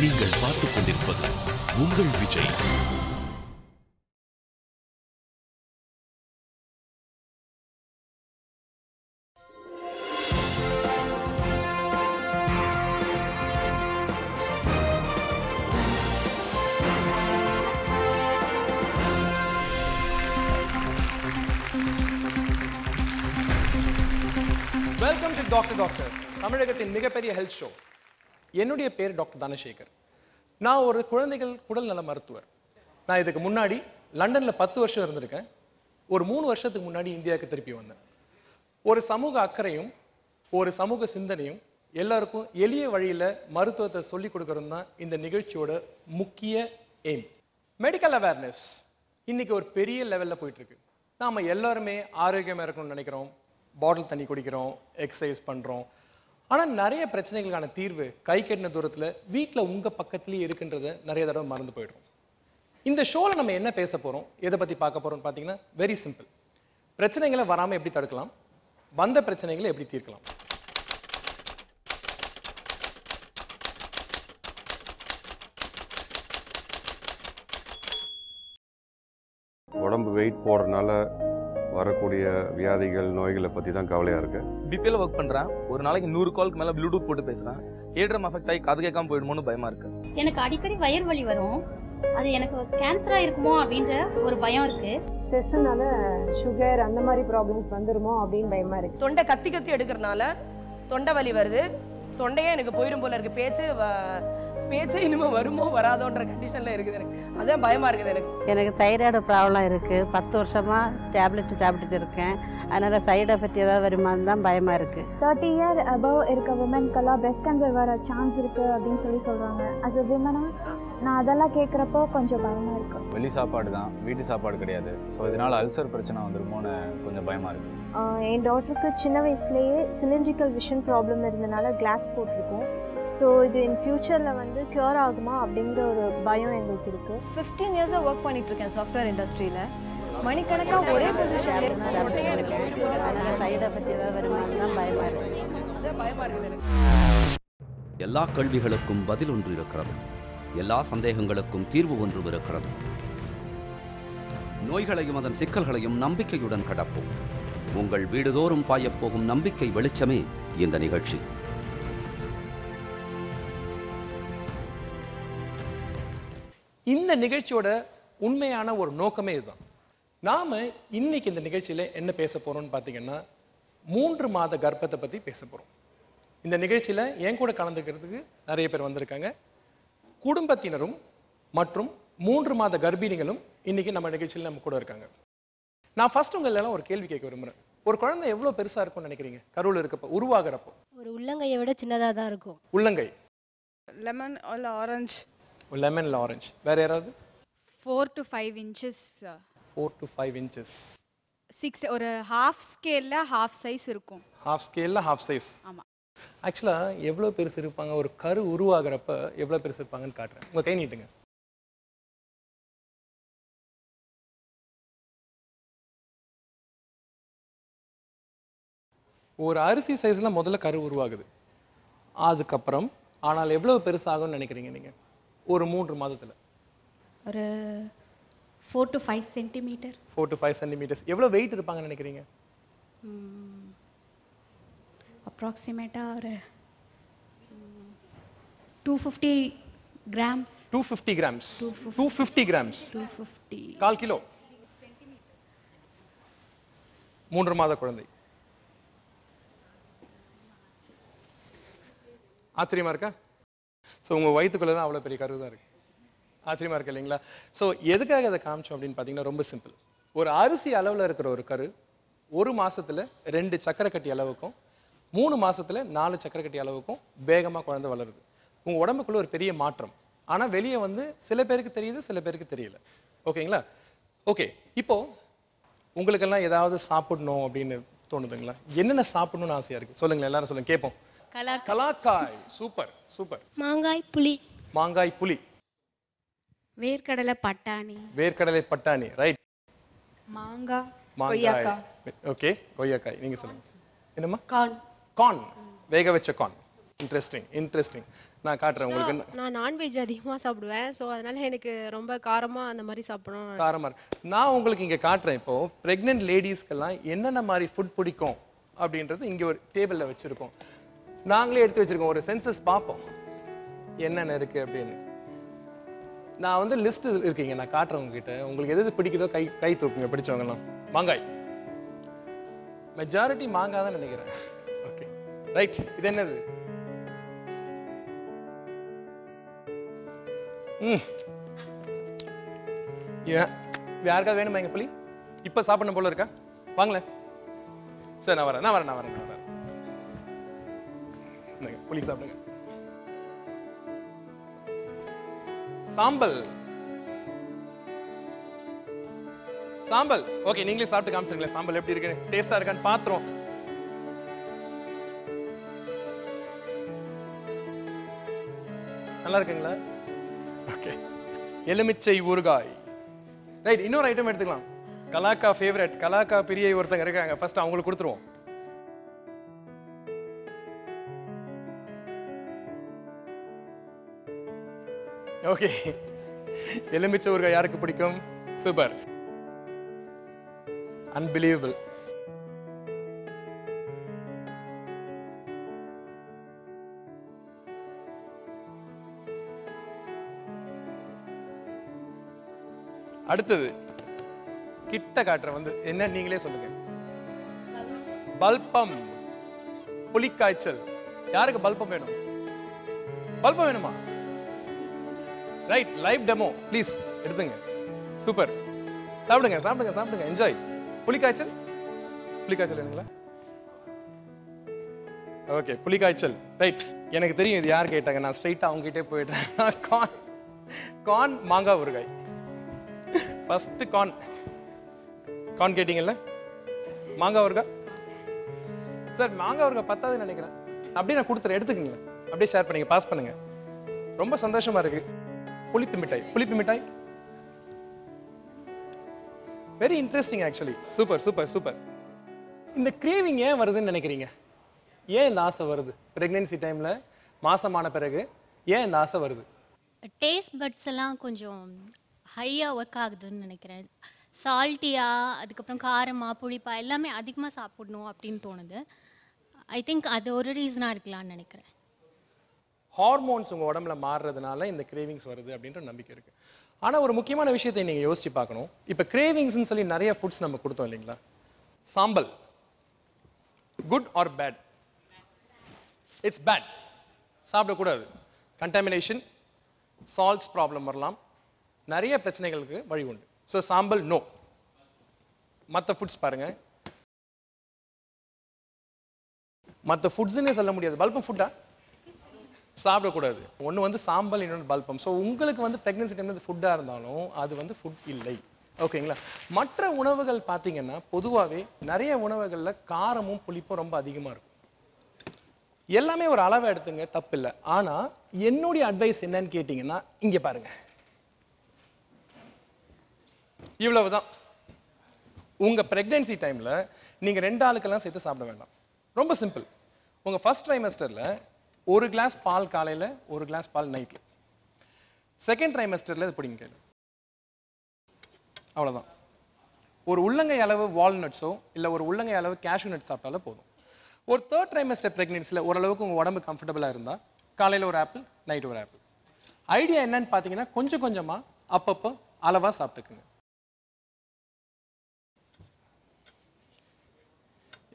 நீங்கள் பார்த்துக் கொண்டிருப்பது உங்கள் விஜய். வெல்கம் டு டாக்டர் தமிழகத்தின் மிகப்பெரிய ஹெல்த் ஷோ. என்னுடைய பேர் டாக்டர் தனசேகர். நான் ஒரு குழந்தைகள் குடல் நல மருத்துவர். நான் இதுக்கு முன்னாடி லண்டனில் 10 வருஷம் இருந்திருக்கேன். ஒரு 3 வருஷத்துக்கு முன்னாடி இந்தியாவுக்கு திருப்பி வந்தேன். ஒரு சமூக அக்கறையும் ஒரு சமூக சிந்தனையும் எல்லாருக்கும் எளிய வழியில் மருத்துவத்தை சொல்லிக் கொடுக்கறது தான் இந்த நிகழ்ச்சியோட முக்கிய எய்ம். மெடிக்கல் அவேர்னஸ் இன்னைக்கு ஒரு பெரிய லெவலில் போயிட்டுருக்கு. நாம் எல்லாருமே ஆரோக்கியமாக இருக்கணும்னு நினைக்கிறோம், பாட்டில் தண்ணி குடிக்கிறோம், எக்ஸசைஸ் பண்ணுறோம். ஆனால் நிறைய பிரச்சனைகளுக்கான தீர்வு கை கட்டின தூரத்தில் வீட்டில் உங்கள் பக்கத்துலேயே இருக்குன்றதை நிறைய தடவை மறந்து போயிடுறோம். இந்த ஷோவில் நம்ம என்ன பேச போகிறோம், எதை பற்றி பார்க்க போகிறோம்னு பார்த்தீங்கன்னா வெரி சிம்பிள். பிரச்சனைகளை வராமல் எப்படி தடுக்கலாம், வந்த பிரச்சனைகளை எப்படி தீர்க்கலாம். உடம்பு வெயிட் போடுறதுனால வரக்கூடிய வியாதிகள் நோய்களை பற்றி தான் கவலையாக இருக்கு. பிபிஎல் ஒர்க் பண்ணுறேன். ஒரு நாளைக்கு 100 காலுக்கு மேலே ப்ளூடூத் போட்டு பேசுகிறேன். ஏற்றம் அஃபெக்ட் ஆகி காது கேட்காம போயிடுமோன்னு பயமாக இருக்கு. எனக்கு அடிக்கடி வயிறு வலி வரும். அது எனக்கு கேன்சரா இருக்குமோ அப்படின்ற ஒரு பயம் இருக்கு. ஸ்ட்ரெஸ்னால சுகர் அந்த மாதிரி ப்ராப்ளம்ஸ் வந்துருமோ அப்படின்னு பயமா இருக்கு. தொண்டை கத்தி கத்தி எடுக்கிறதுனால தொண்டை வலி வருது. தொண்டையே எனக்கு போயிடும் போல இருக்கு. பேச்சே இனிமே வருமோ வராதோன்ற கண்டிஷன்ல இருக்குது எனக்கு. அதான் பயமா இருக்குது எனக்கு தைராய்டு ப்ராப்ளம் இருக்கு. 10 வருஷமா டேப்லெட் சாப்பிட்டுட்டு இருக்கேன். அதனால சைடு எஃபெக்ட் ஏதாவது வருமானு தான் பயமா இருக்கு. 30 இயர் அபவ் இருக்க விமன்கெல்லாம் பிரஸ்ட் கேன்சர் வர சான்ஸ் இருக்கு அப்படின்னு சொல்றாங்க. அது விமனா நான் அதெல்லாம் கேட்குறப்போ கொஞ்சம் பயமா இருக்கு. வெளி சாப்பாடு தான், வீட்டு சாப்பாடு கிடையாது. ஸோ இதனால அல்சர் பிரச்சனை வந்துருமோன்னு கொஞ்சம் பயமா இருக்கு. என் டாக்டருக்கு சின்ன வயசுலேயே சிலிண்ட்ரிக்கல் விஷன் ப்ராப்ளம் இருந்தனால கிளாஸ் போட்டிருக்கோம். ஸோ இது இன் ஃபியூச்சரில் வந்து க்யூர் ஆகுமா அப்படிங்கிற ஒரு பயம் எங்களுக்கு இருக்குது. 15 இயர்ஸாக ஒர்க் பண்ணிட்டு இருக்கேன் சாஃப்ட்வேர் இண்டஸ்ட்ரியில். மணிக்கணக்காக ஒரே பொசிஷன்ல அதனால சைடு எஃபெக்ட் ஏதாவது வருமானு தான் பயமா இருக்கு. அதான் பயமா இருக்குது எனக்கு. எல்லா கேள்விகளுக்கும் பதில் ஒன்று இருக்கிறது. எல்லா சந்தேகங்களுக்கும் தீர்வு ஒன்றும் இருக்கிறது. நோய்களையும் அதன் சிக்கல்களையும் நம்பிக்கையுடன் கடப்போம். உங்கள் வீடுதோறும் பாயப்போகும் நம்பிக்கை வெளிச்சமே இந்த நிகழ்ச்சி. இந்த நிகழ்ச்சியோட உண்மையான ஒரு நோக்கமே இதுதான். நாம் இன்னைக்கு இந்த நிகழ்ச்சியில் என்ன பேச போகிறோம்னு பார்த்தீங்கன்னா 3 மாத கர்ப்பத்தை பற்றி பேச போகிறோம். இந்த நிகழ்ச்சியில் என் கூட கலந்துக்கிறதுக்கு நிறைய பேர் வந்திருக்காங்க. குடும்பத்தினரும் மற்றும் 3 மாத கர்ப்பிணிகளும் இன்னைக்கு நம்ம நிகழ்ச்சியில் நம்ம கூட இருக்காங்க. நான் ஃபர்ஸ்ட் உங்கள் எல்லாம் ஒரு கேள்வி கேட்க விரும்புகிறேன். ஒரு குழந்தை எவ்வளோ பெருசாக இருக்கும்னு நினைக்கிறீங்க கருவில் இருக்கப்போ, உருவாகிறப்போ? ஒரு உள்ளங்கையை விட சின்னதாக தான் இருக்கும். உள்ளங்கை. லெமன் இல்ல ஆரஞ்சு. லெமன் இல்லை ஆரஞ்சு. வேற யாராவது? 4 to 5 inches. 4 to 5 inches. 6 ஒரு ஹாஃப் ஸ்கேல்ல ஹாஃப் சைஸ் இருக்கும். ஹாஃப் ஸ்கேல்ல ஹாஃப் சைஸ். ஆமாம். ஆக்சுவலாக எவ்வளோ பெருசு இருப்பாங்க, ஒரு கரு உருவாகிறப்ப எவ்வளோ பெருசு இருப்பாங்கன்னு காட்டுறேன். உங்கள் கை நீட்டுங்க. ஒரு அரிசி சைஸில் முதல்ல கரு உருவாகுது. அதுக்கப்புறம் ஆனால் எவ்வளோ பெருசாகும்னு நினைக்கிறீங்க நீங்கள் ஒரு 3 மாதத்தில்? ஒரு 4 to 5 சென்டிமீட்டர். 4 to 5 centimetres. எவ்வளோ வெயிட் இருப்பாங்கன்னு நினைக்கிறீங்க? அப்ராக்சிமேட்டாக ஒரு 250 கிராம்ஸ். 250 கிராம்ஸ். 250 கிராம்ஸ். 250. 1/4 கிலோ. 3 மாத குழந்தை. ஆச்சரியமா இருக்கா? ஸோ உங்கள் வயிற்றுக்குள்ளே தான் அவ்வளோ பெரிய கரு தான் இருக்குது. ஆச்சரியமா இருக்கு இல்லைங்களா? ஸோ எதுக்காக அதை காமிச்சோம் அப்படின்னு பார்த்தீங்கன்னா ரொம்ப சிம்பிள். ஒரு அரிசி அளவில் இருக்கிற ஒரு கரு 1 மாதத்தில் 2 சக்கரை கட்டி அளவுக்கும் 3 மாதத்தில் 4 சக்கரை கட்டி அளவுக்கும் வேகமாக குழந்தை வளருது. உங்கள் உடம்புக்குள்ள ஒரு பெரிய மாற்றம். ஆனால் வெளியே வந்து சில பேருக்கு தெரியுது, சில பேருக்கு தெரியல. ஓகேங்களா? ஓகே, இப்போ உங்களுக்கெல்லாம் ஏதாவது சாப்பிடணும் அப்படின்னு தோணுதுங்களா? என்னென்ன சாப்பிடணும்னு ஆசையாக இருக்குது சொல்லுங்களேன், எல்லாரும் சொல்லுங்க கேட்போம். கலாக்காய். Super super. மாங்காய் புளி. மாங்காய் புளி. வேர்க்கடலை பட்டாணி. வேர்க்கடலை பட்டாணி. ரைட். மாங்காய். கொய்யாக்காய். ஓகே, கொய்யாக்காய். நீங்க சொல்லுங்க. என்னம்மா? கார்ன். கார்ன். வேக வச்ச கார்ன். Interesting interesting. நான் காட்டுறேன் உங்களுக்கு. நான் நான்வெஜ் அதிகமாக சாப்பிடுவேன், ஸோ அதனால எனக்கு ரொம்ப காரமாக அந்த மாதிரி சாப்பிடணும். காரமாக இருக்கு. நான் உங்களுக்கு இங்கே காட்டுறேன். இப்போ ப்ரெக்னென்ட் லேடிஸ்க்கெல்லாம் என்னென்ன மாதிரி ஃபுட் பிடிக்கும் அப்படின்றது இங்கே ஒரு டேபிளில் வச்சுருக்கோம். நாங்களே எடுத்து வச்சுருக்கோம். ஒரு சென்சஸ் பார்ப்போம் என்னென்ன இருக்குது அப்படின்னு. நான் வந்து லிஸ்ட் இருக்கீங்க, நான் காட்டுறேன் உங்ககிட்ட. உங்களுக்கு எது பிடிக்குதோ கை தூக்குங்க பிடிச்சவங்கலாம். மாங்காய், மெஜாரிட்டி மாங்காய் தான் நினைக்கிறேன். Okay right. இது என்னது? யாருக்காவது வேணுமா எங்க புளி? இப்ப சாப்பிடணும் போல இருக்கா? வாங்களேன். சரி நான் வரேன். புளி சாப்பிடுங்க. சாம்பல். ஓகே, நீங்களே சாப்பிட்டு காமிச்சிருங்களேன் சாம்பல் எப்படி இருக்கு, டேஸ்டா இருக்கான்னு பாத்துறோம். நல்லா இருக்குங்களா? ஓகே. எலுமிச்சை ஊறுகாய். ரைட், இன்னொரு ஐட்டம் எடுத்துக்கலாம். கலாக்கா ஃபேவரட், கலாக்கா பிரியை ஒருத்தங்க இருக்காங்க. ஃபர்ஸ்ட் அவங்களுக்கு கொடுத்துருவோம். ஓகே, எலுமிச்சை ஊறுகாய் யாருக்கு பிடிக்கும்? Super, unbelievable. அடுத்தது கிட்ட காட்டுற வந்து என்ன நீங்களே சொல்லுங்க. பல்பம், புலிக்காய்ச்சல். யாருக்கு பல்பம் வேணும்? பல்பம் வேணுமா? ரைட், லைவ் டெமோ ப்ளீஸ் எடுத்துங்க. சூப்பர், சாப்பிடுங்க, என்ஜாய். புலிக்காய்ச்சல் வேணுங்களா? ஓகே, புலிக்காய்ச்சல். ரைட், எனக்கு தெரியும் இது யார் கேட்டாங்க. நான் ஸ்ட்ரைட்டா அவங்க கிட்டே போயிட்டேன். கார்ன் மாங்காய் ஊறுகாய். ஃபர்ஸ்ட் கார்ன் கேட்டீங்கல்ல, மாங்காய் ஊறுகாய். சார் மாங்காய் ஊறுகாய் பத்தாதுன்னு நினைக்கிறேன். அப்படியே நான் கொடுத்துறேன், எடுத்துக்கங்க. அப்படியே ஷேர் பண்ணுங்க, பாஸ் பண்ணுங்க. ரொம்ப சந்தோஷமா இருக்கு. புளிப்பு மிட்டாய். Very interesting actually. சூப்பர். இந்த கிரேவிங் ஏன் வருதுன்னு நினைக்கிறீங்க? ஏன் இந்த ஆசை வருது? பிரெக்னன்சி டைம்ல, மாசமான பிறகு ஏன் இந்த ஆசை வருது? டேஸ்ட் பட்ஸ் எல்லாம் கொஞ்சம் ஹையாக ஒர்க் ஆகுதுன்னு நினைக்கிறேன். சால்ட்டியாக, அதுக்கப்புறம் காரமாக, புளிப்பாக எல்லாமே அதிகமாக சாப்பிடணும் அப்படின்னு தோணுது. ஐ திங்க் அது ஒரு ரீசனாக இருக்கலாம்னு நினைக்கிறேன். ஹார்மோன்ஸ் உங்கள் உடம்புல மாறுறதுனால இந்த கிரேவிங்ஸ் வருது அப்படின்ற நம்பிக்கை இருக்குது. ஆனால் ஒரு முக்கியமான விஷயத்தை நீங்கள் யோசிச்சு பார்க்கணும். இப்போ கிரேவிங்ஸ்ன்னு சொல்லி நிறைய ஃபுட்ஸ் நம்ம கொடுத்தோம் இல்லைங்களா? சாம்பல் good or bad? It's bad. சாப்பிடக்கூடாது. கண்டாமினேஷன், சால்ட்ஸ் ப்ராப்ளம் வரலாம், நிறைய பிரச்சனைகளுக்கு வழி உண்டு. ஸோ சாம்பல் நோ. மற்ற ஃபுட்ஸ் பாருங்க, மற்ற ஃபுட்ஸ்னே சொல்ல முடியாது. பல்பம் ஃபுட்டா? சாப்பிடக்கூடாது. ஒன்று வந்து சாம்பல், இன்னொன்று பல்பம். ஸோ உங்களுக்கு வந்து ப்ரெக்னன்சி டைமில் ஃபுட்டாக இருந்தாலும் அது வந்து ஃபுட் இல்லை. ஓகேங்களா? மற்ற உணவுகள் பார்த்தீங்கன்னா பொதுவாகவே நிறைய உணவுகளில் காரமும் புளிப்பும் ரொம்ப அதிகமாக இருக்கும். எல்லாமே ஒரு அளவை எடுத்துங்க, தப்பு இல்லை. ஆனால் என்னுடைய அட்வைஸ் என்னன்னு கேட்டிங்கன்னா, இங்கே பாருங்க, இவ்வளவுதான். உங்கள் ப்ரெக்னன்சி டைமில் நீங்கள் 2 ஆளுக்கெல்லாம் சேர்த்து சாப்பிட வேண்டாம். ரொம்ப சிம்பிள். உங்கள் ஃபர்ஸ்ட் ட்ரைமஸ்டரில் 1 கிளாஸ் பால் காலையில், 1 கிளாஸ் பால் நைட்டில். செகண்ட் ட்ரைமஸ்டரில் இது பிடிங்க கையில். அவ்வளோதான். ஒரு உள்ளங்கை அளவு வால்நட்ஸோ இல்லை ஒரு உள்ளங்கை அளவு கேஷ்யூ நட் சாப்பிட்டாலே போதும். ஒரு தேர்ட் ட்ரைமஸ்டர் ப்ரெக்னன்சியில் ஓரளவுக்கு உங்கள் உடம்பு கம்ஃபர்டபுளாக இருந்தால் காலையில் ஒரு ஆப்பிள், நைட் ஒரு ஆப்பிள். ஐடியா என்னன்னு பார்த்தீங்கன்னா, கொஞ்சம் கொஞ்சமாக அப்பப்போ அளவாக சாப்பிட்டுக்குங்க.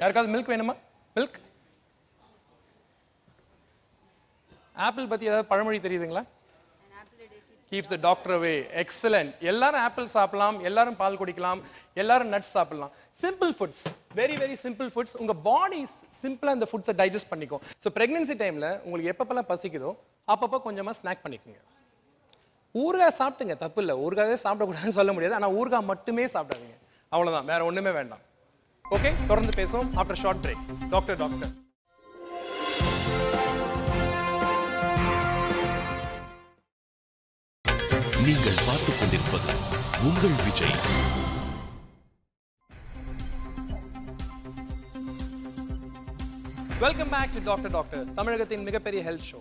யாருக்காவது மில்க் வேணுமா? மில்க், ஆப்பிள் பற்றி ஏதாவது பழமொழி தெரியுதுங்களா? Keeps the doctor away. Excellent. எல்லாரும் ஆப்பிள் சாப்பிடலாம், எல்லாரும் பால் குடிக்கலாம், எல்லாரும் நட்ஸ் சாப்பிடலாம். Simple foods, very very simple foods. உங்கள் பாடி சிம்பிளாக இந்த ஃபுட்ஸை டைஜஸ்ட் பண்ணிக்கும். ஸோ ப்ரெக்னன்சி டைமில் உங்களுக்கு எப்பப்பெல்லாம் பசிக்குதோ அப்பப்போ கொஞ்சமாக ஸ்நாக் பண்ணிக்கோங்க. ஊறுகாய் சாப்பிட்டுங்க, தப்பு இல்லை. ஊறுகாவே சாப்பிடக்கூடாதுன்னு சொல்ல முடியாது. ஆனால் ஊறுகாய் மட்டுமே சாப்பிடாதீங்க. அவ்வளோதான், வேற ஒன்றுமே வேண்டாம். ஓகே, தொடர்ந்து பேசுவோம் ஆஃப்டர் ஷார்ட் பிரேக். டாக்டர். நீங்கள் பார்த்துக் கொண்டிருப்பது உங்கள் Vijay. Welcome back to doctor. தமிழகத்தின் மிகப்பெரிய ஹெல்த் ஷோ.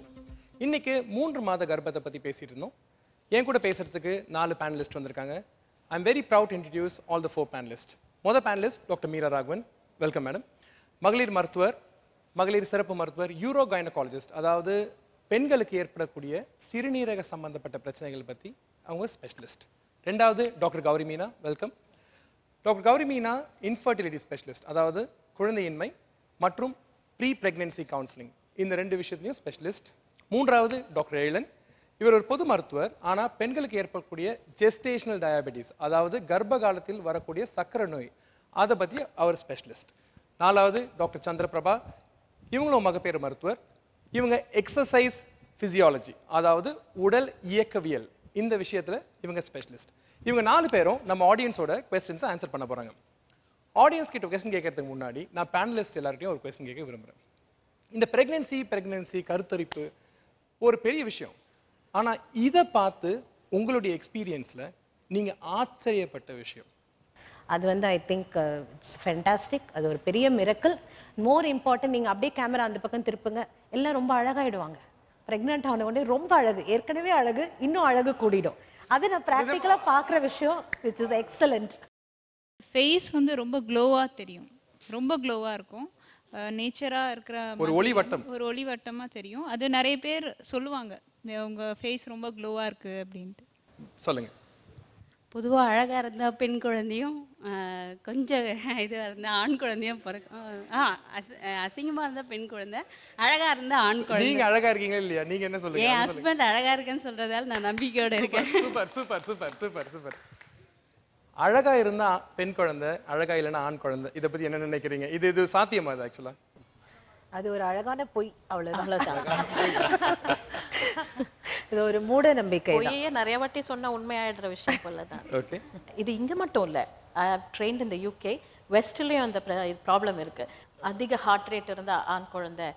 இன்னைக்கு 3 மாத கர்ப்பத்தை பற்றி பேசிட்டு இருந்தோம். என் கூட பேசுறதுக்கு 4 பேனலிஸ்ட் வந்திருக்காங்க. I am very proud to introduce all the 4 panelist. மொதல் panelist doctor Meera Raghavan. Welcome madam. மகளிர் மருத்துவர், மகளிர் சிறப்பு மருத்துவர், யூரோ கைனகாலஜிஸ்ட், அதாவது பெண்களுக்கு ஏற்படக்கூடிய சிறுநீரக சம்பந்தப்பட்ட பிரச்சனைகள் பற்றி அவங்க ஸ்பெஷலிஸ்ட். ரெண்டாவது doctor Gowri Meena. Welcome. Doctor Gowri Meena infertility specialist, அதாவது குழந்தையின்மை மற்றும் ப்ரீ பிரெக்னன்சி கவுன்சிலிங், இந்த 2 விஷயத்துலையும் ஸ்பெஷலிஸ்ட். மூன்றாவது டாக்டர் எழிலன். இவர் ஒரு பொது மருத்துவர், ஆனால் பெண்களுக்கு ஏற்படக்கூடிய ஜெஸ்டேஷனல் டயபெட்டிஸ், அதாவது கர்ப்ப காலத்தில் வரக்கூடிய சக்கரை நோய், அதை பற்றி அவர் ஸ்பெஷலிஸ்ட். நாலாவது டாக்டர் சந்திரபிரபா. இவங்களும் மகப்பேறு மருத்துவர். இவங்க எக்ஸசைஸ் ஃபிசியாலஜி, அதாவது உடல் இயக்கவியல், இந்த விஷயத்தில் இவங்க ஸ்பெஷலிஸ்ட். இவங்க 4 பேரும் நம்ம ஆடியன்ஸோட கொஸ்டின்ஸை ஆன்சர் பண்ண போகிறாங்க. ஆடியன்ஸ் கிட்ட கொஸ்டின் கேட்கறதுக்கு முன்னாடி நான் பேனலிஸ்ட் எல்லார்ட்டையும் ஒரு கொஸ்டின் கேட்க விரும்புகிறேன். இந்த பிரெக்னன்சி கருத்தரிப்பு ஒரு பெரிய விஷயம், ஆனால் இதை பார்த்து உங்களுடைய எக்ஸ்பீரியன்ஸில் நீங்கள் ஆச்சரியப்பட்ட விஷயம்? அது வந்து ஐ திங்க் இட்ஸ் ஃபென்டாஸ்டிக். அது ஒரு பெரிய மிரக்கல். மோர் இம்பார்ட்டன்ட், நீங்கள் அப்படியே கேமரா அந்த பக்கம் திருப்புங்க, எல்லாம் ரொம்ப அழகாயிடுவாங்க. ப்ரெக்னென்ட் ஆன உடனே ரொம்ப அழகு, ஏற்கனவே அழகு, இன்னும் அழகு கூடிடும். அது நான் ப்ராக்டிக்கலாக பார்க்குற விஷயம், விச் இஸ் எக்ஸலண்ட். ஃபேஸ் வந்து ரொம்ப க்ளோவாக தெரியும், ரொம்ப க்ளோவாக இருக்கும். நேச்சராக இருக்கிற ஒரு ஒளிவட்டம், ஒரு ஒளிவட்டமாக தெரியும். அது நிறைய பேர் சொல்லுவாங்க, உங்கள் ஃபேஸ் ரொம்ப க்ளோவாக இருக்குது அப்படின்ட்டு. சொல்லுங்கள். பொதுவாக அழகாக இருந்தால் பெண் குழந்தையும், கொஞ்சம் இதுவாக இருந்தால் ஆண் குழந்தையும் பிறக்கும். அசிங்கமாக இருந்தால் பெண் குழந்தை, அழகாக இருந்தால் ஆண் குழந்தை. நீங்கள் அழகாக இருக்கீங்க இல்லையா? நீங்கள் என்ன சொல்லுங்கள்? என் ஹஸ்பண்ட் அழகாக இருக்கேன்னு சொல்கிறதால நான் நம்பிக்கையோடு இருக்கேன். Super super super super super. அழகா இருந்தா பெண் குழந்தை, அழகா இல்லைன்னா ஆண் குழந்தை, இதை பத்தி என்ன நினைக்கிறீங்க? இது சாத்தியமா? அது ஆக்சுவலா அது ஒரு அழகான பொய், அவ்வளவுதான். இது ஒரு மூட நம்பிக்கை. பொய்யே நிறைய வாட்டி சொன்னா உண்மையாயிடுற விஷயம் போலதான். ஓகே, இது இங்க மட்டும் இல்ல, I have trained in the UK. வெஸ்ட்லயும் அந்த ப்ராப்ளம் இருக்கு. அதிக ஹார்ட் ரேட் இருந்தா ஆண் குழந்தை,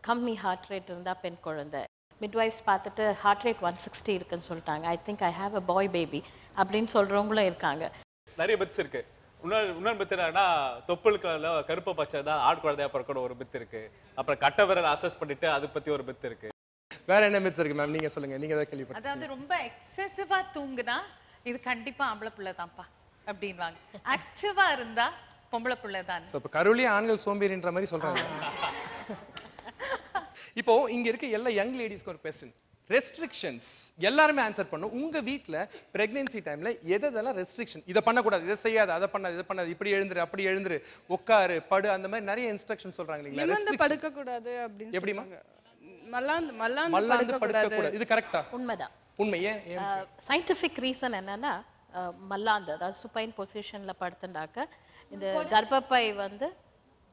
கம்மி ஹார்ட் ரேட் இருந்தா பெண் குழந்தை. மிட்வைஃப்ஸ் பார்த்துட்டு ஹார்ட் ரேட் 160 இருக்குன்னு சொல்லிட்டாங்க, I think I have a boy baby அப்படின்னு சொல்றவங்களும் இருக்காங்க. நிறைய பிட்ஸ் இருக்கு. இன்னொரு பித்து என்னன்னா, தொப்புளுக்கு கருப்பை பச்சை தான் ஆண் குழந்தையா பிறக்கணும் ஒரு பித்து இருக்கு. அப்புறம் கட்ட விரல் அசஸ் பண்ணிட்டு அதை பத்தி ஒரு பித்து இருக்கு. வேற என்ன மித்ஸ் இருக்கு மேம்? நீங்க சொல்லுங்க, நீங்க தான் கேள்விப்பட்டீங்க. அதாவது ரொம்ப எக்ஸசிவா தூங்குனா இது கண்டிப்பா ஆம்பளை பிள்ளை தான்ப்பா அப்படின்வாங்க. ஆக்டிவா இருந்தா பொம்பளை பிள்ளை தான். சோ இப்ப கருவிலே ஆண்கள் சோம்பேறின்ற மாதிரி சொல்றாங்க. இப்போ இங்க இருக்க எல்லா யங் லேடிஸ்க்கு ஒரு क्वेश्चन. ரெஸ்ட்ரிக்ஷன்ஸ் எல்லாருமே ஆன்சர் பண்ணும். உங்க வீட்ல பிரெக்னன்சி டைம்ல எதெல்லாம் ரெஸ்ட்ரிக்ஷன், இதை பண்ணக்கூடாது, இதை செய்யாது, அதை பண்ணாது, இதை பண்ணாது, இப்படி எழுந்துரு, அப்படி எழுந்துரு, உட்காரு, படு, அந்த மாதிரி நிறைய இன்ஸ்ட்ரக்ஷன் சொல்றாங்க இல்லைங்களா? நிமிர்ந்து படுக்க கூடாது அப்படின்னு எப்படிமா? மல்லாந்து படுக்க கூடாது. இது கரெக்ட்டா? உண்மைதான். உண்மை. ஏன்? சயின்டிஃபிக் ரீசன் என்னன்னா, மல்லாந்து, அதாவது சுப்பைன் பொசிஷன்ல படுத்துட்டாக்க இந்த கர்ப்பப்பை வந்து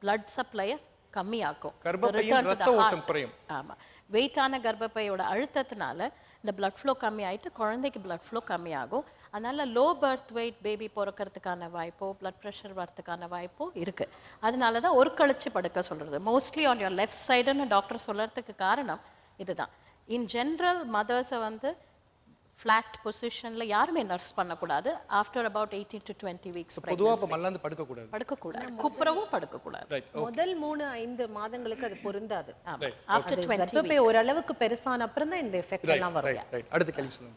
பிளட் சப்ளையை கம்மியாக்கும். கர்ப்பப்பையின் ரத்த ஓட்டம் குறையும். ஆமா, வெயிட்டான கர்ப்பப்பையோட அழுத்தத்தினால இந்த பிளட் ஃப்ளோ கம்மி ஆயிட்டு குழந்தைக்கு பிளட் ஃப்ளோ கம்மியாகும். அதனால லோ பர்த் வெயிட் பேபி பிறக்கிறதுக்கான வாய்ப்போ பிளட் ப்ரெஷர் வரதுக்கான வாய்ப்போ இருக்கு. அதனால தான் ஒரு கழிச்சு படுக்க சொல்றது, மோஸ்ட்லி ஆன் யோர் லெஃப்ட் சைடுன்னு டாக்டர் சொல்றதுக்கு காரணம் இதுதான். இன் ஜென்ரல் மதர்ஸை வந்து ஃப்ளாட் பொசிஷன்ல யாருமே நர்ஸ் பண்ணக்கூடாது. ஆஃப்டர் அபவுட் 18 to 20 வீக்ஸ் பொதுவா அப்ப மல்லாந்து படுக்கக்கூடாது. படுக்கக்கூடாது, குப்புறவும் படுக்கக்கூடாது. முதல் 3-5 மாதங்களுக்கு அது பொருந்தாது. ஆஃப்டர் 20 கர்ப்பப்பை ஓரளவுக்கு பெருசான அப்புறம் தான் இந்த எஃபெக்ட் எல்லாம் வரும். அடுத்த கேள்வி சொல்லுங்க.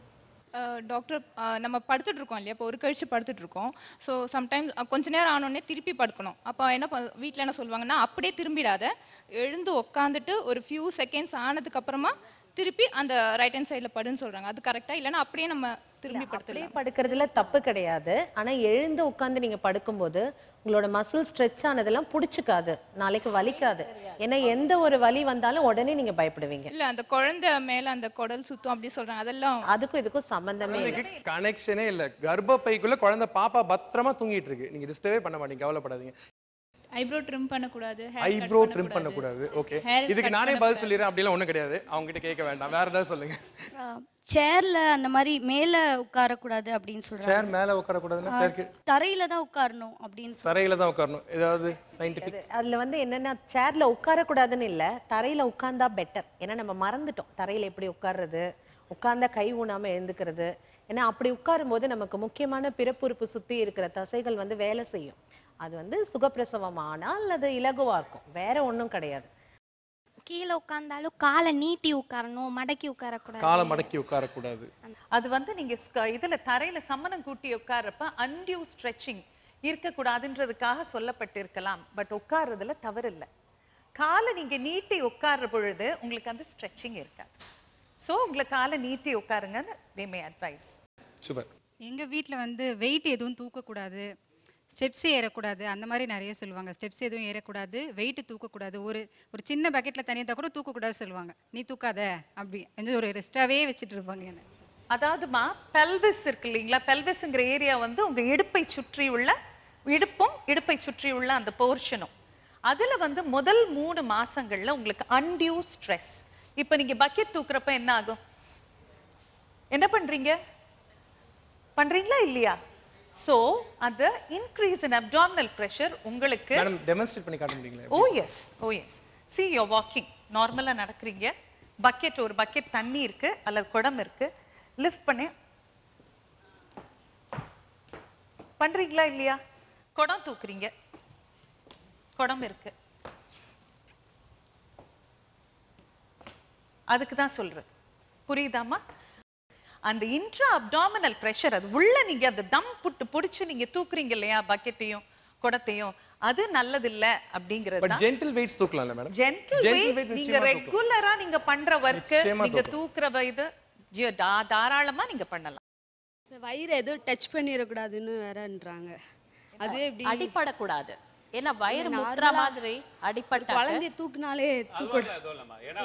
டாக்டர், நம்ம படுத்துட்டு இருக்கோம் இல்லையா, இப்போ ஒரு கழிச்சு படுத்துட்டு இருக்கோம். ஸோ சம்டைம்ஸ் கொஞ்ச நேரம் ஆனோடனே திருப்பி படுக்கணும். அப்போ என்ன வீட்டில் என்ன சொல்லுவாங்கன்னா, அப்படியே திரும்பிடாத, எழுந்து உட்காந்துட்டு ஒரு ஃபியூ செகண்ட்ஸ் ஆனதுக்கு அப்புறமா திருப்பி அந்த ரைட் ஹேண்ட் சைடில் படுன்னு சொல்கிறாங்க. அது கரெக்டாக? இல்லைன்னா அப்படியே நம்ம திரும்பி படுத்துலாம்? படுக்கிறதுல தப்பு கிடையாது. ஆனால் எழுந்து உட்காந்து நீங்கள் படுக்கும்போது உங்களோட மசில் ஸ்ட்ரெச் ஆனதெல்லாம் பிடிச்சிக்காது, நாளைக்கு வலிக்காது. ஏன்னா எந்த ஒரு வலி வந்தாலும் உடனே நீங்கள் பயப்படுவீங்க. இல்லை, அந்த குழந்தை மேலே அந்த குடல் சுத்தம் அப்படி சொல்கிறாங்க, அதெல்லாம் அதுக்கும் இதுக்கும் சம்மந்தமே இல்லை, கனெக்ஷனே இல்லை. கர்ப்பப்பைக்குள்ள குழந்தை பாப்பா பத்திரமா தூங்கிட்டு இருக்கு, நீங்கள் டிஸ்டர்பே பண்ண மாட்டீங்க, கவலைப்படாதீங்க. ஐப்ரோ ட்ரிம் பண்ணக்கூடாது, ஐப்ரோ ட்ரிம் பண்ணக்கூடாது. ஓகே, இதுக்கு நானே பதில் சொல்லிடுறேன், அப்படிலாம் ஒன்றும் கிடையாது, அவங்க கிட்ட கேட்க வேண்டாம். வேற ஏதாவது சொல்லுங்க. சேர்ல அந்த மாதிரி மேல உட்காரக்கூடாது அப்படின்னு சொல்றாங்க. சேர் மேல உட்காரக்கூடாதுன்னா சேர்க்கு தரையில தான் உட்காரணும் அப்படின்னு சொல்றாங்க. தரையில தான் உட்காரணும். ஏதாவது சயின்டிஃபிக்? அதுல வந்து என்னன்னா, சேர்ல உட்காரக்கூடாதுன்னு இல்லை, தரையில உட்கார்ந்தா பெட்டர். ஏன்னா நம்ம மறந்துட்டோம் தரையில எப்படி உட்கார்றது, உட்கார்ந்தா கை ஊனாம எழுந்துக்கிறது. ஏன்னா அப்படி உட்காரும் போது நமக்கு முக்கியமான பிறப்புறுப்பு சுத்தி இருக்கிற தசைகள் வந்து வேலை செய்யும். அது வந்து சுகப்பிரசவம் ஆனால் அது இலகுவா இருக்கும், வேற ஒன்றும் கிடையாது. கீழே உட்கார்ந்தாலும் காலை நீட்டி உட்காரணும், மடக்கி உட்காரக்கூடாது. காலை மடக்கி உட்காரக்கூடாது. அது வந்து நீங்க இதுல தரையில சம்மணம் கூட்டி உட்கார்றப்ப அன்டியூ ஸ்ட்ரெச்சிங் இருக்கக்கூடாதுன்றதுக்காக சொல்லப்பட்டிருக்கலாம். பட் உட்கார்றதுல தவறு இல்லை. காலை நீங்க நீட்டி உட்கார்ற பொழுது உங்களுக்கு அந்த ஸ்ட்ரெச்சிங் இருக்காது. ஸோ உங்களை காலை நீட்டி உட்காருங்கன்னு தே மே அட்வைஸ். சூப்பர். எங்கள் வீட்டில் வந்து வெயிட் எதுவும் தூக்கக்கூடாது, ஸ்டெப்ஸ் ஏறக்கூடாது, அந்த மாதிரி நிறைய சொல்லுவாங்க. ஸ்டெப்ஸ் எதுவும் ஏறக்கூடாது, வெயிட் தூக்கக்கூடாது, ஒரு ஒரு சின்ன பக்கெட்டில் தனியாக தான் கூட தூக்கக்கூடாது சொல்லுவாங்க. நீ தூக்காத அப்படி ஒரு ரெஸ்டாகவே வச்சுட்டு இருப்பாங்க என்ன. அதாவதுமா பெல்விஸ் இருக்கு இல்லைங்களா, பெல்விஸ்ங்கிற ஏரியா வந்து உங்க இடுப்பை சுற்றி உள்ள இடுப்பை சுற்றி உள்ள அந்த போர்ஷனும், அதுல வந்து முதல் 3 மாசங்கள்ல உங்களுக்கு அன்டியூ ஸ்ட்ரெஸ். இப்போ நீங்க பக்கெட் தூக்குறப்ப என்ன ஆகும்? என்ன பண்றீங்களா இல்லையா? சோ அந்த இன்க்ரீஸ் இன் அப்டாமினல் பிரஷர் உங்களுக்கு மேடம் டெமான்ஸ்ட்ரேட் பண்ணி காட்ட முடியுங்களா? ஓ எஸ் see you're walking நார்மலா நடக்கறீங்க, ஒரு பக்கெட் தண்ணி இருக்கு அல்லது குடம் இருக்கு, லிஃப்ட் பண்ணி பண்றீங்களா இல்லையா? குடம் தூக்குறீங்க, குடம் இருக்கு, அதுக்கு தான் சொல்றது. புரியுதாமா? அந்த இன்ட்ரா அப்டாமினல் பிரஷர், அது உள்ள நீங்க அந்த தம் புட்டு பிடிச்சு நீங்க தூக்குறீங்க இல்லையா குடத்தையும் அது நல்லது இல்ல அப்படிங்கிறது. பட் ஜென்டில் வெயிட்ஸ் தூக்கலாம்ல மேடம்? ஜென்டில் வெயிட்ஸ் நீங்க ரெகுலரா நீங்க பண்ற வர்க், நீங்க தூக்குற இது தாராளமா நீங்க பண்ணலாம். இந்த வயிறு ஏதோ டச் பண்ணிடக்கூடாதுன்னு வேறன்றாங்க. அது எப்படி? அடிபடக்கூடாது. ஏன்னா வயிறு முட்டுற மாதிரி அடிபட்ட குழந்தைய தூக்குனாலே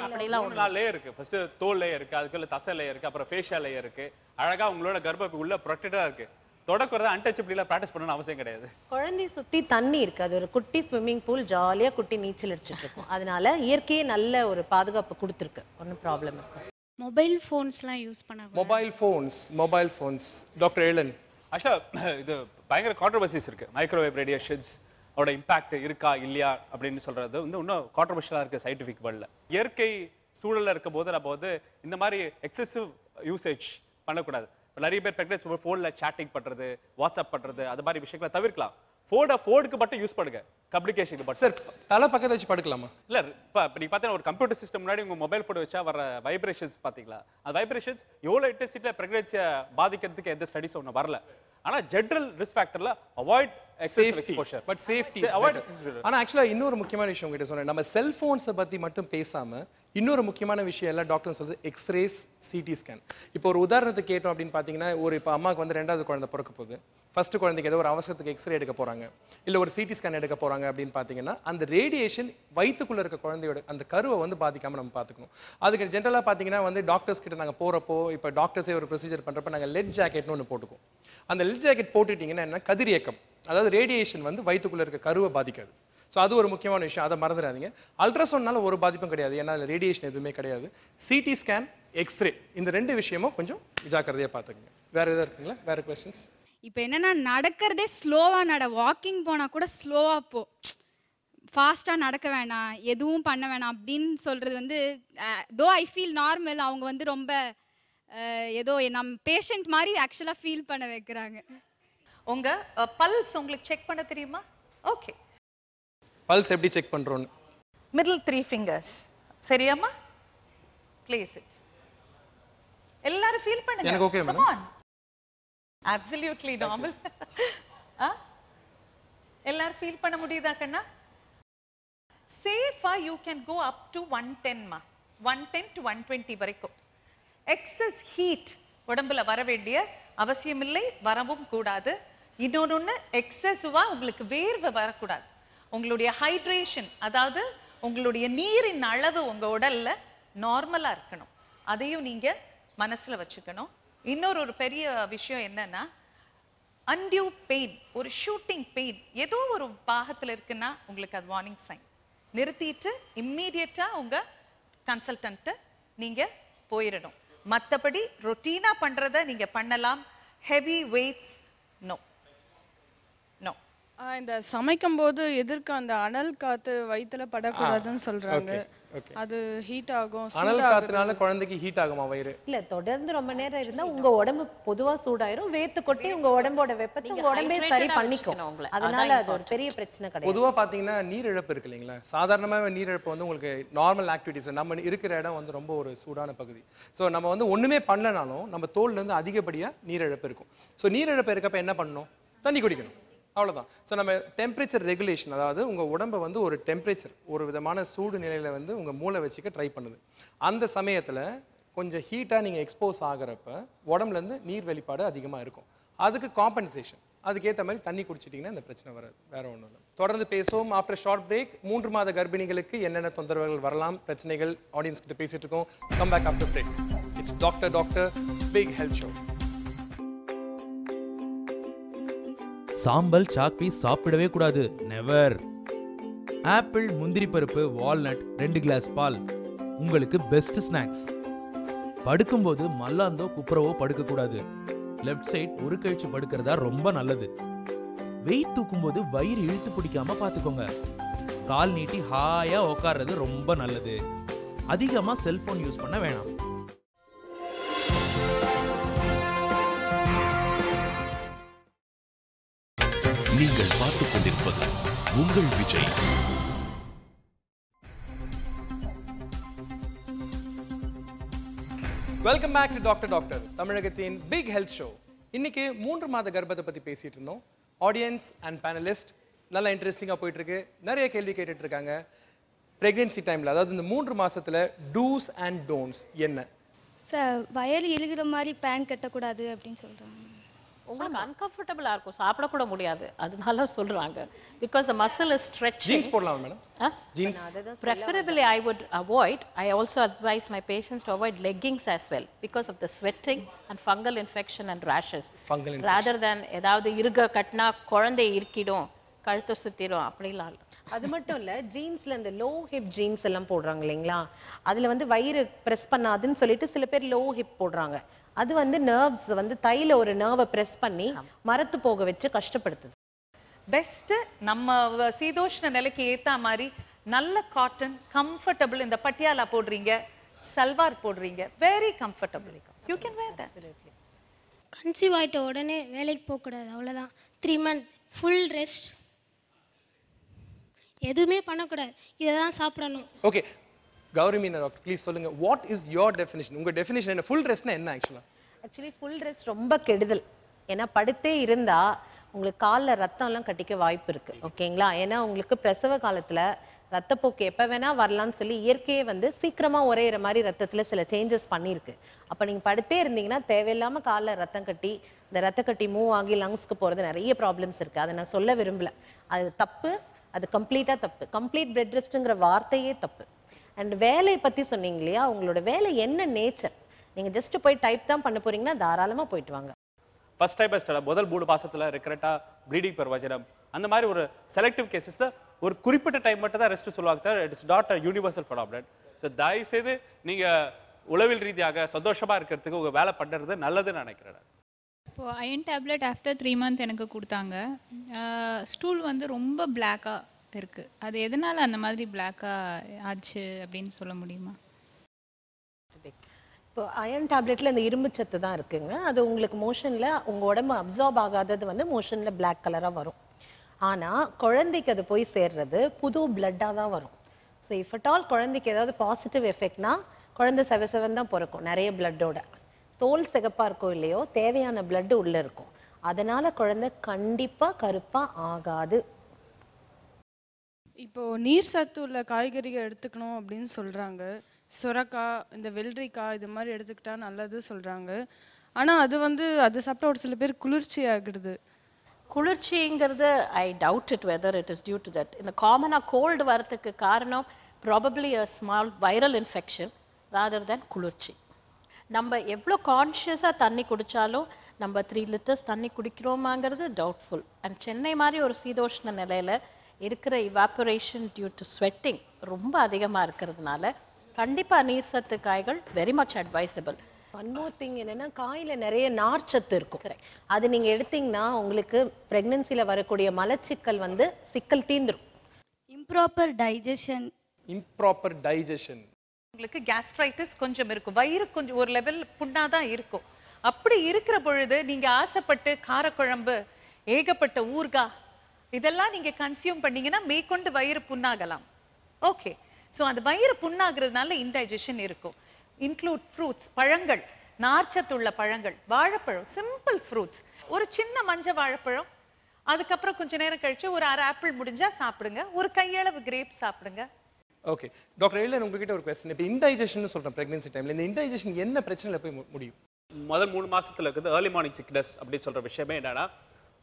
அப்படிலாம் 3 லேயர் இருக்கு. ஃபர்ஸ்ட் தோல் லேயர் இருக்கு, அதுக்குள்ள தசை லேயர் இருக்கு, அப்புறம் ஃபேஷியல் லேயர் இருக்கு. அழகா உங்களோட கர்ப்பப்பை உள்ள ப்ரொடெக்டடா இருக்கு. தொடக்குறத அன்டச்சபிலிட்டில பிராக்டிஸ் பண்ணனும் அவசியம் கிடையாது. குழந்தைய சுத்தி தண்ணி இருக்கு, அது ஒரு குட்டி ஸ்விம்மிங் பூல், ஜாலியா குட்டி நீச்சல் அடிச்சிட்டு இருக்கும். அதனால இயற்கையே நல்ல ஒரு பாதுகாப்பு கொடுத்துருக்கு, ஒன்றும் ப்ராப்ளம் இருக்கு. மொபைல் ஃபோன்ஸ்லாம் யூஸ் பண்ணக்கூடாது. Mobile phones doctor Alan. ஆக்சுவலா இது பயங்கர கான்ட்ரோவர்சிஸ் இருக்கு. மைக்ரோவேவ் ரேடியேஷன்ஸ் ஓட இம்பாக்ட் இருக்கா இல்லையா அப்படின்னு சொல்றது வந்து இன்னும் கான்ட்ரோவர்ஷியலா இருக்கு சயின்டிஃபிக் வேர்ல்ட்ல. இயற்கை சூழல்ல இருக்க போது நம்ம வந்து இந்த மாதிரி எக்ஸசிவ் யூசேஜ் பண்ணக்கூடாது. நிறைய பேர் பிரெக்னன்சி ஃபோன்ல சாட்டிங் பண்றது, வாட்ஸ்அப் பண்றது, அது மாதிரி விஷயங்களை தவிர்க்கலாம். ஃபோனுக்கு மட்டும் யூஸ் பண்ணுங்க, கம்யூனிகேஷனுக்கு மட்டும். சார் தலை பக்கத்துல வச்சு படுக்கலாமா? இல்ல இப்போ நீங்க பார்த்தா ஒரு கம்ப்யூட்டர் சிஸ்டம் முன்னாடி உங்க மொபைல் ஃபோன் வச்சா வர வைப்ரேஷன்ஸ் பாத்தீங்களா? அந்த வைப்ரேஷன்ஸ் எவ்வளவு இன்டென்சிட்டில பிரெக்னன்சியை பாதிக்கிறதுக்கு எந்த ஸ்டடிஸ் ஒன்றும் வரல. ஆனா ஜெனரல் ரிஸ்க் ஃபேக்டர்ல avoid excessive exposure, but safety avoid. ஆனா ஆக்சுவலா இன்னொரு முக்கியமான விஷயம் உங்ககிட்ட சொன்னேன். நம்ம செல்போன்ஸை பத்தி மட்டும் பேசாம இன்னொரு முக்கியமான விஷயம் எல்லா டாக்டரும் சொல்றது எக்ஸ்ரேஸ், சிடி ஸ்கேன். இப்போ ஒரு உதாரணத்துக்கு கேட்டோம் அப்படின்னு பார்த்தீங்கன்னா, இப்போ அம்மாவுக்கு வந்து 2வது குழந்தை பிறக்க போகுது, ஃபர்ஸ்ட் குழந்தைக்கு ஏதோ ஒரு அவசரத்துக்கு எக்ஸ்ரே எடுக்க போறாங்க, இல்லை ஒரு சிடி ஸ்கேன் எடுக்க போறாங்க அப்படின்னு பார்த்தீங்கன்னா, அந்த ரேடியேஷன் வயிற்றுக்குள்ள இருக்க குழந்தையோட அந்த கருவை வந்து பாதிக்காம நம்ம பார்த்துக்கணும். அதுக்கு ஜென்ரலாக பார்த்தீங்கன்னா வந்து டாக்டர்ஸ் கிட்ட நாங்கள் போகிறப்போ, இப்போ டாக்டர்ஸே ஒரு ப்ரொசீஜர் பண்ணுறப்ப நாங்கள் லெட் ஜாக்கெட்னு ஒன்று போட்டுக்குவோம். அந்த லெட் ஜாக்கெட் போட்டுட்டிங்கன்னா என்ன, கதிரியக்கம், அதாவது ரேடியேஷன் வந்து வயிற்றுக்குள்ள இருக்க கருவை பாதிக்காது. ஸோ அது ஒரு முக்கியமான விஷயம், அதை மறந்துடாதீங்க. அல்ட்ராசவுண்ட்னால ஒரு பாதிப்பும் கிடையாது, ஏன்னா அதில் ரேடியேஷன் எதுவுமே கிடையாது. சிடி ஸ்கேன், எக்ஸ்ரே, இந்த 2 விஷயமும் கொஞ்சம் ஜாக்கிரதையாக பார்த்துக்கங்க. வேறு எதாவது இருக்குங்களா? வேறு கொஸ்டின்ஸ்? இப்போ என்னன்னா நடக்கிறதே ஸ்லோவாக வாக்கிங் போனால் கூட ஸ்லோவாக போ, ஃபாஸ்ட்டாக நடக்க வேணாம், எதுவும் பண்ண வேணாம் அப்படின்னு சொல்கிறது வந்து தோ ஐ ஃபீல் நார்மல். அவங்க வந்து ரொம்ப ஏதோ நம்ம பேஷண்ட் மாதிரி ஆக்சுவலாக ஃபீல் பண்ண வைக்கிறாங்க. உங்க பல்ஸ் உங்களுக்கு செக் பண்ண தெரியுமா? ஓகே, பல்ஸ் எப்படி செக் பண்றோம்? மிடில் 3 fingers சரியாமா? Place it. எல்லாரும் ஃபீல் பண்ணுங்க. எனக்கு okay madam. Come on, absolutely normal. எல்லாரும் ஃபீல் பண்ண முடியுதா கண்ணா? சேஃபா you can go up to 110 மா, 110 to 120 வரைக்கும். எக்ஸஸ் ஹீட் உடம்புல வர வேண்டிய அவசியம் இல்லை, வரவும் கூடாது. இன்னொன்று, எக்ஸசிவா உங்களுக்கு வேர்வை வரக்கூடாது. உங்களுடைய ஹைட்ரேஷன், அதாவது உங்களுடைய நீரின் அளவு உங்க உடல்ல நார்மலா இருக்கணும். அதையும் நீங்க மனசுல வச்சுக்கணும். இன்னொரு பெரிய விஷயம் என்னன்னா, அன்டியூ பெயின், ஒரு ஷூட்டிங் பெயின் ஏதோ ஒரு பாகத்துல இருக்குன்னா உங்களுக்கு அது வார்னிங் சைன். நிறுத்திட்டு இம்மீடியட்டா உங்க கன்சல்டன்ட் நீங்க போயிடணும். மற்றபடி ரொட்டீனா பண்றத நீங்க பண்ணலாம். Heavy weights no. இந்த சமைக்கும் போது எதிர்க்க அந்த அனல் காத்து வயித்துல படக்கூடாதுன்னு சொல்றாங்க. அது ஹீட் ஆகும். அனல் காத்துனால குழந்தைக்கு ஹீட் ஆகுமா வயிறு? இல்ல தொடர்ந்து ரொம்ப நேரம் இருந்தா உங்க உடம்பு பொதுவா சூடாயிரும், வேத்து கொட்டி உங்க உடம்போட வெப்பத்தை உங்க உடம்பே சரி பண்ணிக்கும். அதனால அது ஒரு பெரிய பிரச்சனை கிடையாது. பொதுவா பாத்தீங்கன்னா நீரிழப்பு இருக்கு இல்லைங்களா, சாதாரணமாக நீரிழப்பு வந்து உங்களுக்கு நார்மல் ஆக்டிவிட்டிஸ், நம்ம இருக்கிற இடம் வந்து ரொம்ப ஒரு சூடான பகுதி. ஸோ நம்ம வந்து ஒண்ணுமே பண்ணனாலும் நம்ம தோல்ல இருந்து அதிகப்படியா நீரிழப்பு இருக்கும். ஸோ நீரிழப்பு இருக்கப்ப என்ன பண்ணணும்? தண்ணி குடிக்கணும், அவ்வளோதான். ஸோ நம்ம டெம்பரேச்சர் ரெகுலேஷன், அதாவது உங்கள் உடம்பை வந்து ஒரு டெம்பரேச்சர், ஒரு விதமான சூடு நிலையில் வந்து உங்கள் மூளை வச்சுக்க ட்ரை பண்ணுது. அந்த சமயத்தில் கொஞ்சம் ஹீட்டாக நீங்கள் எக்ஸ்போஸ் ஆகிறப்ப உடம்புலேருந்து நீர் வெளிப்பாடு அதிகமாக இருக்கும். அதுக்கு காம்பன்சேஷன், அதுக்கேற்ற மாதிரி தண்ணி குடிச்சிட்டிங்கன்னா இந்த பிரச்சனை வராது, வேற ஒன்றும் இல்லை. தொடர்ந்து பேசுவோம் ஆஃப்டர் ஷார்ட் பிரேக். 3 மாத கர்ப்பிணிகளுக்கு என்னென்ன தொந்தரவுகள் வரலாம், பிரச்சனைகள், ஆடியன்ஸ் கிட்ட பேசிட்டு இருக்கோம். Come back after break. It's doctor big health show. சாம்பல் சாக் பீஸ் சாப்பிடவே கூடாது, நெவர். ஆப்பிள், முந்திரி பருப்பு, வால்நட், 2 கிளாஸ் பால் உங்களுக்கு பெஸ்ட் ஸ்நாக்ஸ். படுக்கும்போது மல்லாந்தோ குப்புறவோ படுக்கக்கூடாது. லெஃப்ட் சைட் ஒரு கழிச்சு படுக்கிறதா ரொம்ப நல்லது. வெயிட் தூக்கும்போது வயிறு இழுத்து பிடிக்காம பார்த்துக்கோங்க. கால் நீட்டி ஹாயா உட்கார்றது ரொம்ப நல்லது. அதிகமாக செல்போன் யூஸ் பண்ண வேணாம். நீங்கள் பார்த்துக் கொண்டிருப்பது உங்கள் Vijay. Welcome back to doctor தமிழகத்தின் பிக் ஹெல்த் ஷோ. இன்னைக்கு 3 மாத கர்ப்பத்தை பத்தி பேசிட்டு இருந்தோம். ஆடியன்ஸ் அண்ட் பேனலிஸ்ட் நல்லா இன்ட்ரெஸ்டிங்காக போயிட்டு இருக்கு. நிறைய கேள்வி கேட்டுட்டு இருக்காங்க. பிரெக்னன்சி டைம்ல, அதாவது இந்த 3 மாசத்துல டூஸ் அண்ட் டோன்ட்ஸ் என்ன? சார் வயல் இழுகிற மாதிரி பேன் கட்டக்கூடாது அப்படின்னு சொல்றாங்க. உங்களுக்கு அன்கம்ஃபர்டபுளாக இருக்கும், சாப்பிடக்கூட முடியாது, அதனால சொல்கிறாங்க. Because the muscle is stretching. Jeans போடலாம் மேடம்? Jeans preferably I would avoid. I also advise my patients to avoid leggings as well because of the sweating and fungal infection and rashes. Fungal infection. Rather than ஏதாவது இருக கட்டினா குழந்தை இருக்கிடும், கழுத்தை சுத்திடும், அப்படிலாம். அது மட்டும் இல்ல, ஜீன்ஸ்ல இந்த லோ ஹிப் ஜீன்ஸ் எல்லாம் போடுறாங்க இல்லைங்களா, அதுல வந்து வயிறு பிரஸ் பண்ணாதுன்னு சொல்லிட்டு சில பேர் லோ ஹிப் போடுறாங்க. அது வந்து நர்வ்ஸ் வந்து தைல ஒரு நர்வை பிரஸ் பண்ணி மரத்து போக வச்சு கஷ்டப்படுத்துது. பெஸ்ட் நம்ம சீதோஷ்ண நிலைக்கு ஏத்த மாதிரி நல்ல காட்டன் கம்ஃபர்டபிள். இந்த பட்டியாலா போடுறீங்க, சல்வார் போடுறீங்க, very comfortable. You can wear that. Conceive ஆயிட்ட உடனே வேலைக்கு போக கூடாது, அவ்வளவுதான். 3 months ஃபுல் ரெஸ்ட், எதுவுமே பண்ணக்கூடாது, இதை தான் சாப்பிடணும். Okay Gowri Meena doctor please சொல்லுங்க, வாட் இஸ் யோர் டெஃபினிஷன்? உங்க டெஃபினிஷன் என்ன? ஃபுல் ரெஸ்ட்னா என்ன ஆக்சுவலி ஃபுல் ரெஸ்ட் ரொம்ப கெடுதல். ஏன்னா படுத்தே இருந்தா உங்களுக்கு காலில் ரத்தம்லாம் கட்டிக்க வாய்ப்பு இருக்கு, ஓகேங்களா? ஏன்னா உங்களுக்கு பிரசவ காலத்துல ரத்தப்போக்கு எப்போ வேணா வரலான்னு சொல்லி இயற்கையே வந்து சீக்கிரமா உரையிற மாதிரி ரத்தத்துல சில சேஞ்சஸ் பண்ணியிருக்கு. அப்போ நீங்க படுத்தே இருந்தீங்கன்னா தேவையில்லாம காலில் ரத்தம் கட்டி இந்த ரத்த கட்டி மூவ் ஆகி லங்ஸ்க்கு போறது நிறைய ப்ராப்ளம்ஸ் இருக்கு. அதை நான் சொல்ல விரும்பல, அது தப்பு, அது கம்ப்ளீட்டா தப்பு. கம்ப்ளீட் பெட் ரெஸ்ட்டுங்கிற வார்த்தையே தப்பு. அண்ட் வேலையை பற்றி சொன்னீங்க இல்லையா, உங்களோட வேலை என்ன நேச்சர்? நீங்கள் ஜஸ்ட் போய் டைப் தான் பண்ண போறீங்கன்னா தாராளமாக போயிட்டு வாங்க. ஃபர்ஸ்ட் டைம் முதல் 3 மாசத்துல ரெக்ரெட்டா ப்ளீடிங் பெர் வஜனம் அந்த மாதிரி ஒரு செலக்டிவ் கேசஸ்ல ஒரு குறிப்பிட்ட டைம் மட்டும் தான் ரெஸ்ட் சொல்லுவாங்க. It's not a universal phenomenon. So தயவு செய்து நீங்க உளவியல் ரீதியாக சந்தோஷமா இருக்கிறதுக்கு உங்க வேலை பண்ணுறது நல்லதுன்னு நினைக்கிறேன். இப்போது அயன் டேப்லெட் ஆஃப்டர் 3 months எனக்கு கொடுத்தாங்க. ஸ்டூல் வந்து ரொம்ப பிளாக்காக இருக்குது. அது எதனால் அந்த மாதிரி பிளாக்காக ஆச்சு அப்படின்னு சொல்ல முடியுமா? இப்போ அயன் டேப்லெட்டில் இந்த இரும்பு சத்து தான் இருக்குங்க. அது உங்களுக்கு மோஷனில் உங்கள் உடம்பு அப்சார்ப் ஆகாதது வந்து மோஷனில் பிளாக் கலராக வரும். ஆனால் குழந்தைக்கு அது போய் சேர்றது புது பிளட்டாக தான் வரும். ஸோ இஃப் அட் ஆல் குழந்தைக்கு ஏதாவது பாசிட்டிவ் எஃபெக்ட்னா குழந்தை செவன் தான் பிறக்கும், நிறைய பிளட்டோட. தோல் சிகப்பாக இருக்கோ இல்லையோ தேவையான பிளட்டு உள்ளே இருக்கும். அதனால் குழந்தை கண்டிப்பாக கருப்பாக ஆகாது. இப்போது நீர் சத்து உள்ள காய்கறிகள் எடுத்துக்கணும் அப்படின்னு சொல்கிறாங்க. சுரக்காய், இந்த வெள்ளரிக்காய் இது மாதிரி எடுத்துக்கிட்டா நல்லது சொல்கிறாங்க. ஆனால் அது சாப்பிட்டா ஒரு சில பேர் குளிர்ச்சி ஆகிடுது. குளிர்ச்சிங்கிறது I doubt it whether it is due to that. இந்த காமனாக கோல்டு வரத்துக்கு காரணம் probably a small viral infection rather than குளிர்ச்சி. நம்ம எவ்வளோ கான்ஷியஸாக தண்ணி குடித்தாலும் நம்ம 3 liters தண்ணி குடிக்கிறோமாங்கிறது டவுட்ஃபுல். அண்ட் சென்னை மாதிரி ஒரு சீதோஷ்ண நிலையில் இருக்கிற இவாப்பரேஷன் டியூ டு ஸ்வெட்டிங் ரொம்ப அதிகமாக இருக்கிறதுனால கண்டிப்பாக நீர் சத்து காய்கள் very much advisable. One more thing என்னன்னா காயில நிறைய நார்ச்சத்து இருக்கும். அது நீங்க எடுத்தீங்கன்னா உங்களுக்கு பிரெக்னன்சில வரக்கூடிய மலச்சிக்கல் வந்து சிக்கல் தீந்துரும். இம்ப்ராப்பர் டைஜஷன் உங்களுக்கு கேஸ்ட்ரைட்டிஸ் கொஞ்சம் இருக்கும், வயிறு கொஞ்சம் ஒரு லெவல் புண்ணாதான் இருக்கும். அப்படி இருக்கிற பொழுது நீங்க ஆசைப்பட்டு காரக்குழம்பு, ஏகப்பட்ட ஊர்காய் இதெல்லாம் நீங்க கன்சியூம் பண்ணீங்கன்னா மேற்கொண்டு வயிறு புண்ணாகலாம். ஓகே, ஸோ அந்த வயிறு புண்ணாகிறதுனால இன்டைஜஷன் இருக்கும். இன்க்ளூட் ஃப்ரூட்ஸ், பழங்கள், நார்ச்சத்துள்ள பழங்கள், வாழைப்பழம், சிம்பிள் ஃப்ரூட்ஸ், ஒரு சின்ன மஞ்சள் வாழைப்பழம், அதுக்கப்புறம் கொஞ்ச நேரம் கழிச்சு ஒரு 1/2 ஆப்பிள் முடிஞ்சா சாப்பிடுங்க, ஒரு கையளவு கிரேப் சாப்பிடுங்க. ஓகே டாக்டர் எழிலன், உங்ககிட்ட ஒரு கொஸ்டின். இப்போ இன்டைஜஷன் சொல்றேன் பிரெக்னன்சி டைம்ல, இந்த இன்டைஜஷன் என்ன பிரச்சனையில போய் முடியும்? முதல் 3 மாசத்துல இருக்குது ஏர்லி மார்னிங் சிக்னஸ் அப்படின்னு சொல்ற விஷயமே என்னன்னா,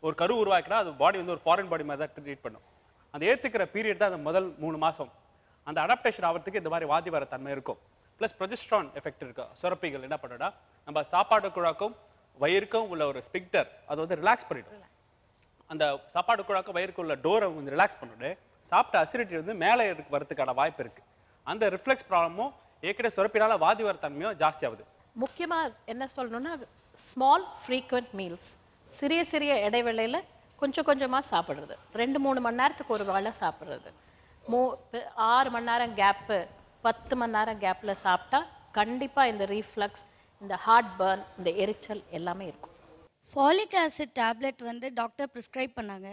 ஒரு கரு உருவாக்கினா அது பாடி வந்து ஒரு ஃபாரின் பாடி மாதிரி தான் ட்ரீட் பண்ணும். அந்த ஏற்றுக்கிற பீரியட் தான் அந்த முதல் 3 மாதம். அந்த அடாப்டேஷன் ஆகிறதுக்கு இந்த மாதிரி வாதி வர தன்மை இருக்கும். ப்ளஸ் ப்ரொஜெஸ்ட்ரான் எஃபெக்ட் இருக்கு. சுரப்பிகள் என்ன பண்ணுன்னா, நம்ம சாப்பாடு குழாக்கும் வயிறுக்கும் உள்ள ஒரு ஸ்பிக்டர் அது வந்து ரிலாக்ஸ் பண்ணிடும். அந்த சாப்பாடு குழாக்கும் வயிறுக்கு உள்ள டோரை வந்து ரிலாக்ஸ் பண்ணிட்டு சாப்பிட்ட அசிடிட்டி வந்து மேலே வரதுக்கான வாய்ப்பு இருக்கு. அந்த ரிஃப்ளெக்ஸ் ப்ராப்ளமும் ஏற்கனவே சுரப்பினால வாதி வர தன்மையும் ஜாஸ்தி ஆகுது. முக்கியமாக என்ன சொல்லணும்னா, ஸ்மால் ஃப்ரீக்வெண்ட் மீல்ஸ், சிறிய சிறிய இடைவேளையில் கொஞ்சம் கொஞ்சமாக சாப்பிட்றது, 2-3 மணி நேரத்துக்கு ஒரு வேளை சாப்பிட்றது, 6 மணி நேரம் கேப்பு, 10 மணி நேரம் கேப்பில் சாப்பிட்டா கண்டிப்பாக இந்த ரீஃப்ளக்ஸ், இந்த ஹார்ட் பர்ன், இந்த எரிச்சல் எல்லாமே இருக்கும். ஃபாலிக் ஆசிட் டேப்லெட் வந்து டாக்டர் ப்ரிஸ்கிரைப் பண்ணாங்க.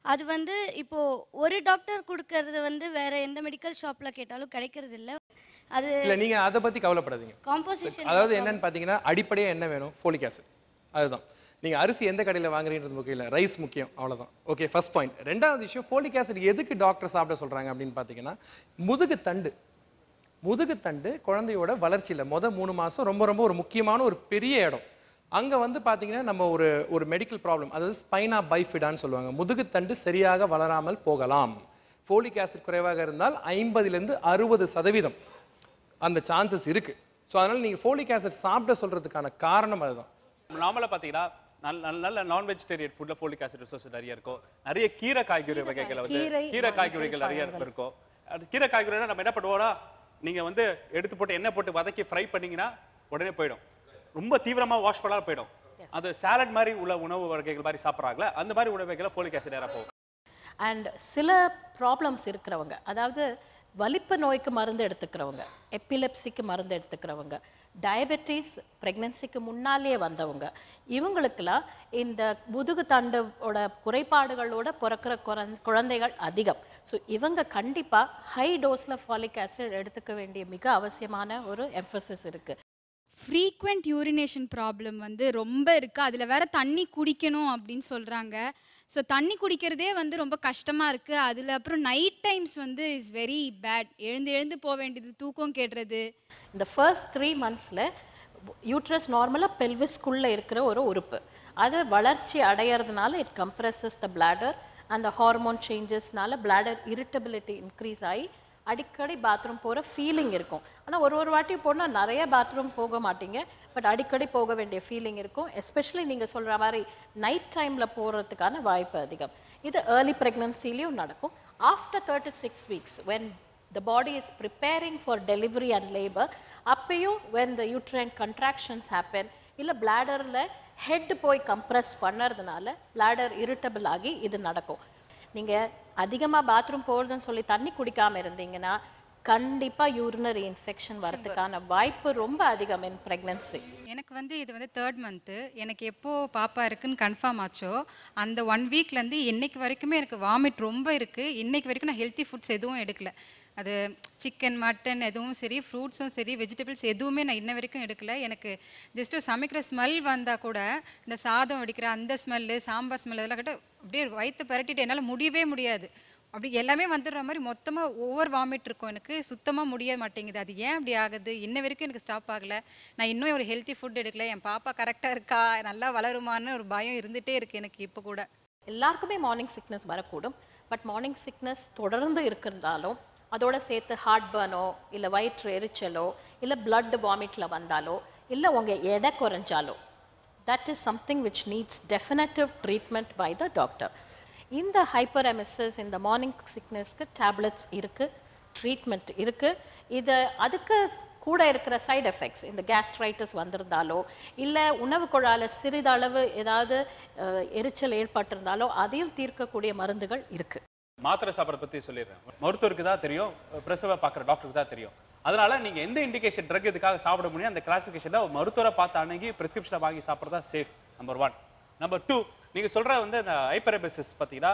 அது வந்து இப்போது ஒரு டாக்டர் கொடுக்கறது வந்து வேறு எந்த மெடிக்கல் ஷாப்பில் கேட்டாலும் கிடைக்கிறது இல்லை. அது இல்லை, நீங்கள் அதை பற்றி கவலைப்படாதீங்க. காம்போசிஷன் அதாவது என்னன்னு பார்த்தீங்கன்னா, அடிப்படையாக என்ன வேணும்? Folic acid. அதுதான். நீங்கள் அரிசி எந்த கடையில் வாங்குறீன்றது முக்கியம் இல்லை, ரைஸ் முக்கியம், அவ்வளோதான். Okay, first point. ரெண்டாவது விஷயம், ஃபோலிக் ஆசிட் எதுக்கு டாக்டர் சாப்பிட சொல்கிறாங்க அப்படின்னு பார்த்தீங்கன்னா, முதுகுத்தண்டு குழந்தையோட வளர்ச்சியில் 3 மாதம் ரொம்ப ரொம்ப ஒரு முக்கியமான ஒரு பெரிய இடம். அங்கே வந்து பார்த்தீங்கன்னா நம்ம ஒரு மெடிக்கல் ப்ராப்ளம், அதாவது ஸ்பைனா பைஃபிடான்னு சொல்லுவாங்க. முதுகுத்தண்டு சரியாக வளராமல் போகலாம். ஃபோலிக் ஆசிட் குறைவாக இருந்தால் 50% 60% அந்த சான்சஸ் இருக்குது. ஸோ அதனால் நீங்கள் ஃபோலிக் ஆசிட் சாப்பிட சொல்கிறதுக்கான காரணம் அதுதான். நார்மலாக பார்த்தீங்கன்னா நல்ல நான் வெஜிடேரியன் ஃபுட்டில் ஃபோலிக் ஆசிட் ரிசோர்ஸ் நிறைய இருக்கும். நிறைய கீரை காய்கறி வகைகள் வந்து கீரை காய்கறிகள் நிறைய இருக்கும். அது கீரை காய்கறினா நம்ம என்ன பண்ணுவோம்னா, நீங்கள் வந்து எடுத்து போட்டு எண்ணெய் போட்டு வதக்கி ஃப்ரை பண்ணிங்கன்னா உடனே போயிடும். ரொம்ப தீவிரமாக வாஷ் பண்ணாலும் போயிடும். அது சாலட் மாதிரி உள்ள உணவு வகைகள் மாதிரி சாப்பிட்றாங்களே, அந்த மாதிரி உணவு வகைகளை ஃபோலிக் ஆசிட் நேராக போகும். அண்ட் சில ப்ராப்ளம்ஸ் இருக்கிறவங்க, அதாவது வலிப்பு நோய்க்கு மருந்து எடுத்துக்கிறவங்க, எப்பிலெப்சிக்கு மருந்து எடுத்துக்கிறவங்க, டயபெட்டிஸ் ப்ரெக்னன்சிக்கு முன்னாலேயே வந்தவங்க, இவங்களுக்கெல்லாம் இந்த முதுகு தண்டோட குறைபாடுகளோட பிறக்கிற குழந்தைகள் அதிகம். ஸோ இவங்க கண்டிப்பாக ஹை டோஸில் ஃபாலிக் ஆசிட் எடுத்துக்க வேண்டிய மிக அவசியமான ஒரு எம்ஃபசிஸ் இருக்குது. ஃப்ரீக்வெண்ட் யூரினேஷன் ப்ராப்ளம் வந்து ரொம்ப இருக்குது. அதில் வேற தண்ணி குடிக்கணும் அப்படின்னு சொல்கிறாங்க. ஸோ தண்ணி குடிக்கிறதே வந்து ரொம்ப கஷ்டமாக இருக்குது. அதில் அப்புறம் நைட் டைம்ஸ் வந்து இஸ் வெரி பேட். எழுந்து போக வேண்டியது, தூக்கம் கெடுறது. இந்த ஃபர்ஸ்ட் 3 மந்த்ஸில் யூட்ரஸ் நார்மலாக பெல்விஸ்குள்ளே இருக்கிற ஒரு உறுப்பு, அது வளர்ச்சி அடையிறதுனால இட் கம்ப்ரெசஸ் த பிளாடர். அந்த ஹார்மோன் சேஞ்சஸ்னால பிளாடர் இரிட்டபிலிட்டி இன்க்ரீஸ் ஆகி அடிக்கடி பாத்ரூம் போகிற ஃபீலிங் இருக்கும். ஆனால் ஒரு வாட்டி போனால் நிறைய பாத்ரூம் போக மாட்டீங்க, பட் அடிக்கடி போக வேண்டிய ஃபீலிங் இருக்கும். எஸ்பெஷலி நீங்கள் சொல்கிற மாதிரி நைட் டைமில் போகிறதுக்கான வாய்ப்பு அதிகம். இது ஏர்லி ப்ரெக்னன்சிலையும் நடக்கும். After 36 weeks when the body is preparing for delivery and labor, அப்பையும் when the uterine contractions happen, இல்லை பிளாடரில் ஹெட் போய் கம்ப்ரெஸ் பண்ணுறதுனால பிளாடர் இரிட்டபிள் ஆகி இது நடக்கும். நீங்கள் அதிகமாக பாத்ரூம் போகிறதுன்னு சொல்லி தண்ணி குடிக்காமல் இருந்தீங்கன்னா கண்டிப்பாக யூரினரி இன்ஃபெக்ஷன் வரதுக்கான வாய்ப்பு ரொம்ப அதிகம் இன் ப்ரெக்னன்சி. எனக்கு வந்து இது வந்து 3rd மந்த்து. எனக்கு எப்போது பாப்பா இருக்குன்னு கன்ஃபார்ம் ஆச்சோ அந்த 1 வீக்லேருந்து இன்னைக்கு வரைக்குமே எனக்கு வாமிட் ரொம்ப இருக்குது. இன்னைக்கு வரைக்கும் நான் ஹெல்த்தி ஃபுட்ஸ் எதுவும் எடுக்கல. அது சிக்கன், மட்டன் எதுவும் சரி, ஃப்ரூட்ஸும் சரி, வெஜிடபிள்ஸ் எதுவுமே நான் இன்ன வரைக்கும் எடுக்கல. எனக்கு ஜஸ்ட்டு சமைக்கிற ஸ்மெல் வந்தால் கூட இந்த சாதம் வடிக்கிற அந்த ஸ்மெல்லு, சாம்பார் ஸ்மெல் இதெல்லாம் கிட்ட அப்படியே வயிற்று பரட்டிட்டு என்னால் முடியவே முடியாது. அப்படி எல்லாமே வந்துடுற மாதிரி மொத்தமாக ஓவர் வாமிட் இருக்கும். எனக்கு சுத்தமாக முடிய மாட்டேங்குது. அது ஏன் அப்படி ஆகுது? இன்ன வரைக்கும் எனக்கு ஸ்டாப் ஆகலை. நான் இன்னும் ஒரு ஹெல்த்தி ஃபுட் எடுக்கல. என் பாப்பா கரெக்டாக இருக்கா, நல்லா வளருமான்னு ஒரு பயம் இருந்துகிட்டே இருக்குது எனக்கு இப்போ கூட. எல்லாருக்குமே மார்னிங் சிக்னஸ் வரக்கூடும். பட் மார்னிங் சிக்னஸ் தொடர்ந்து இருக்கிறதாலும் அதோட சேர்த்து ஹார்ட் பர்னோ, இல்லை வயிற்று எரிச்சலோ, இல்லை பிளட் வாமிட்டில் வந்தாலோ, இல்லை உங்கள் எடை குறைஞ்சாலோ, that is something which needs definitive treatment by the doctor. இந்த ஹைப்பரெமெசிஸ், இந்த மார்னிங் சிக்னஸ்க்கு டேப்லெட்ஸ் இருக்குது, ட்ரீட்மெண்ட் இருக்குது. இதை அதுக்கு கூட இருக்கிற சைடு எஃபெக்ட்ஸ் இந்த கேஸ்ட்ரைட்டிஸ் வந்திருந்தாலோ இல்லை உணவு குழாயில் சிறிதளவு ஏதாவது எரிச்சல் ஏற்பட்டிருந்தாலோ அதையும் தீர்க்கக்கூடிய மருந்துகள் இருக்குது. மாத்திரை சாப்பிட்றத பற்றி சொல்லிடுறேன். மருத்துவருக்கு தான் தெரியும், பிரசவ பார்க்குற டாக்டருக்கு தான் தெரியும். அதனால நீங்கள் எந்த இண்டிகேஷன் ட்ரக் இதுக்காக சாப்பிட முடியும் அந்த கிளாசிஃபிகேஷனில் மருத்துவரை பார்த்து அணுகி ப்ரிஸ்கிரிப்ஷனை வாங்கி சாப்பிட்றதா சேஃப். நம்பர் 1. நம்பர் 2, நீங்கள் சொல்கிற வந்து இந்த ஹைப்பரெபிசிஸ் பார்த்தீங்கன்னா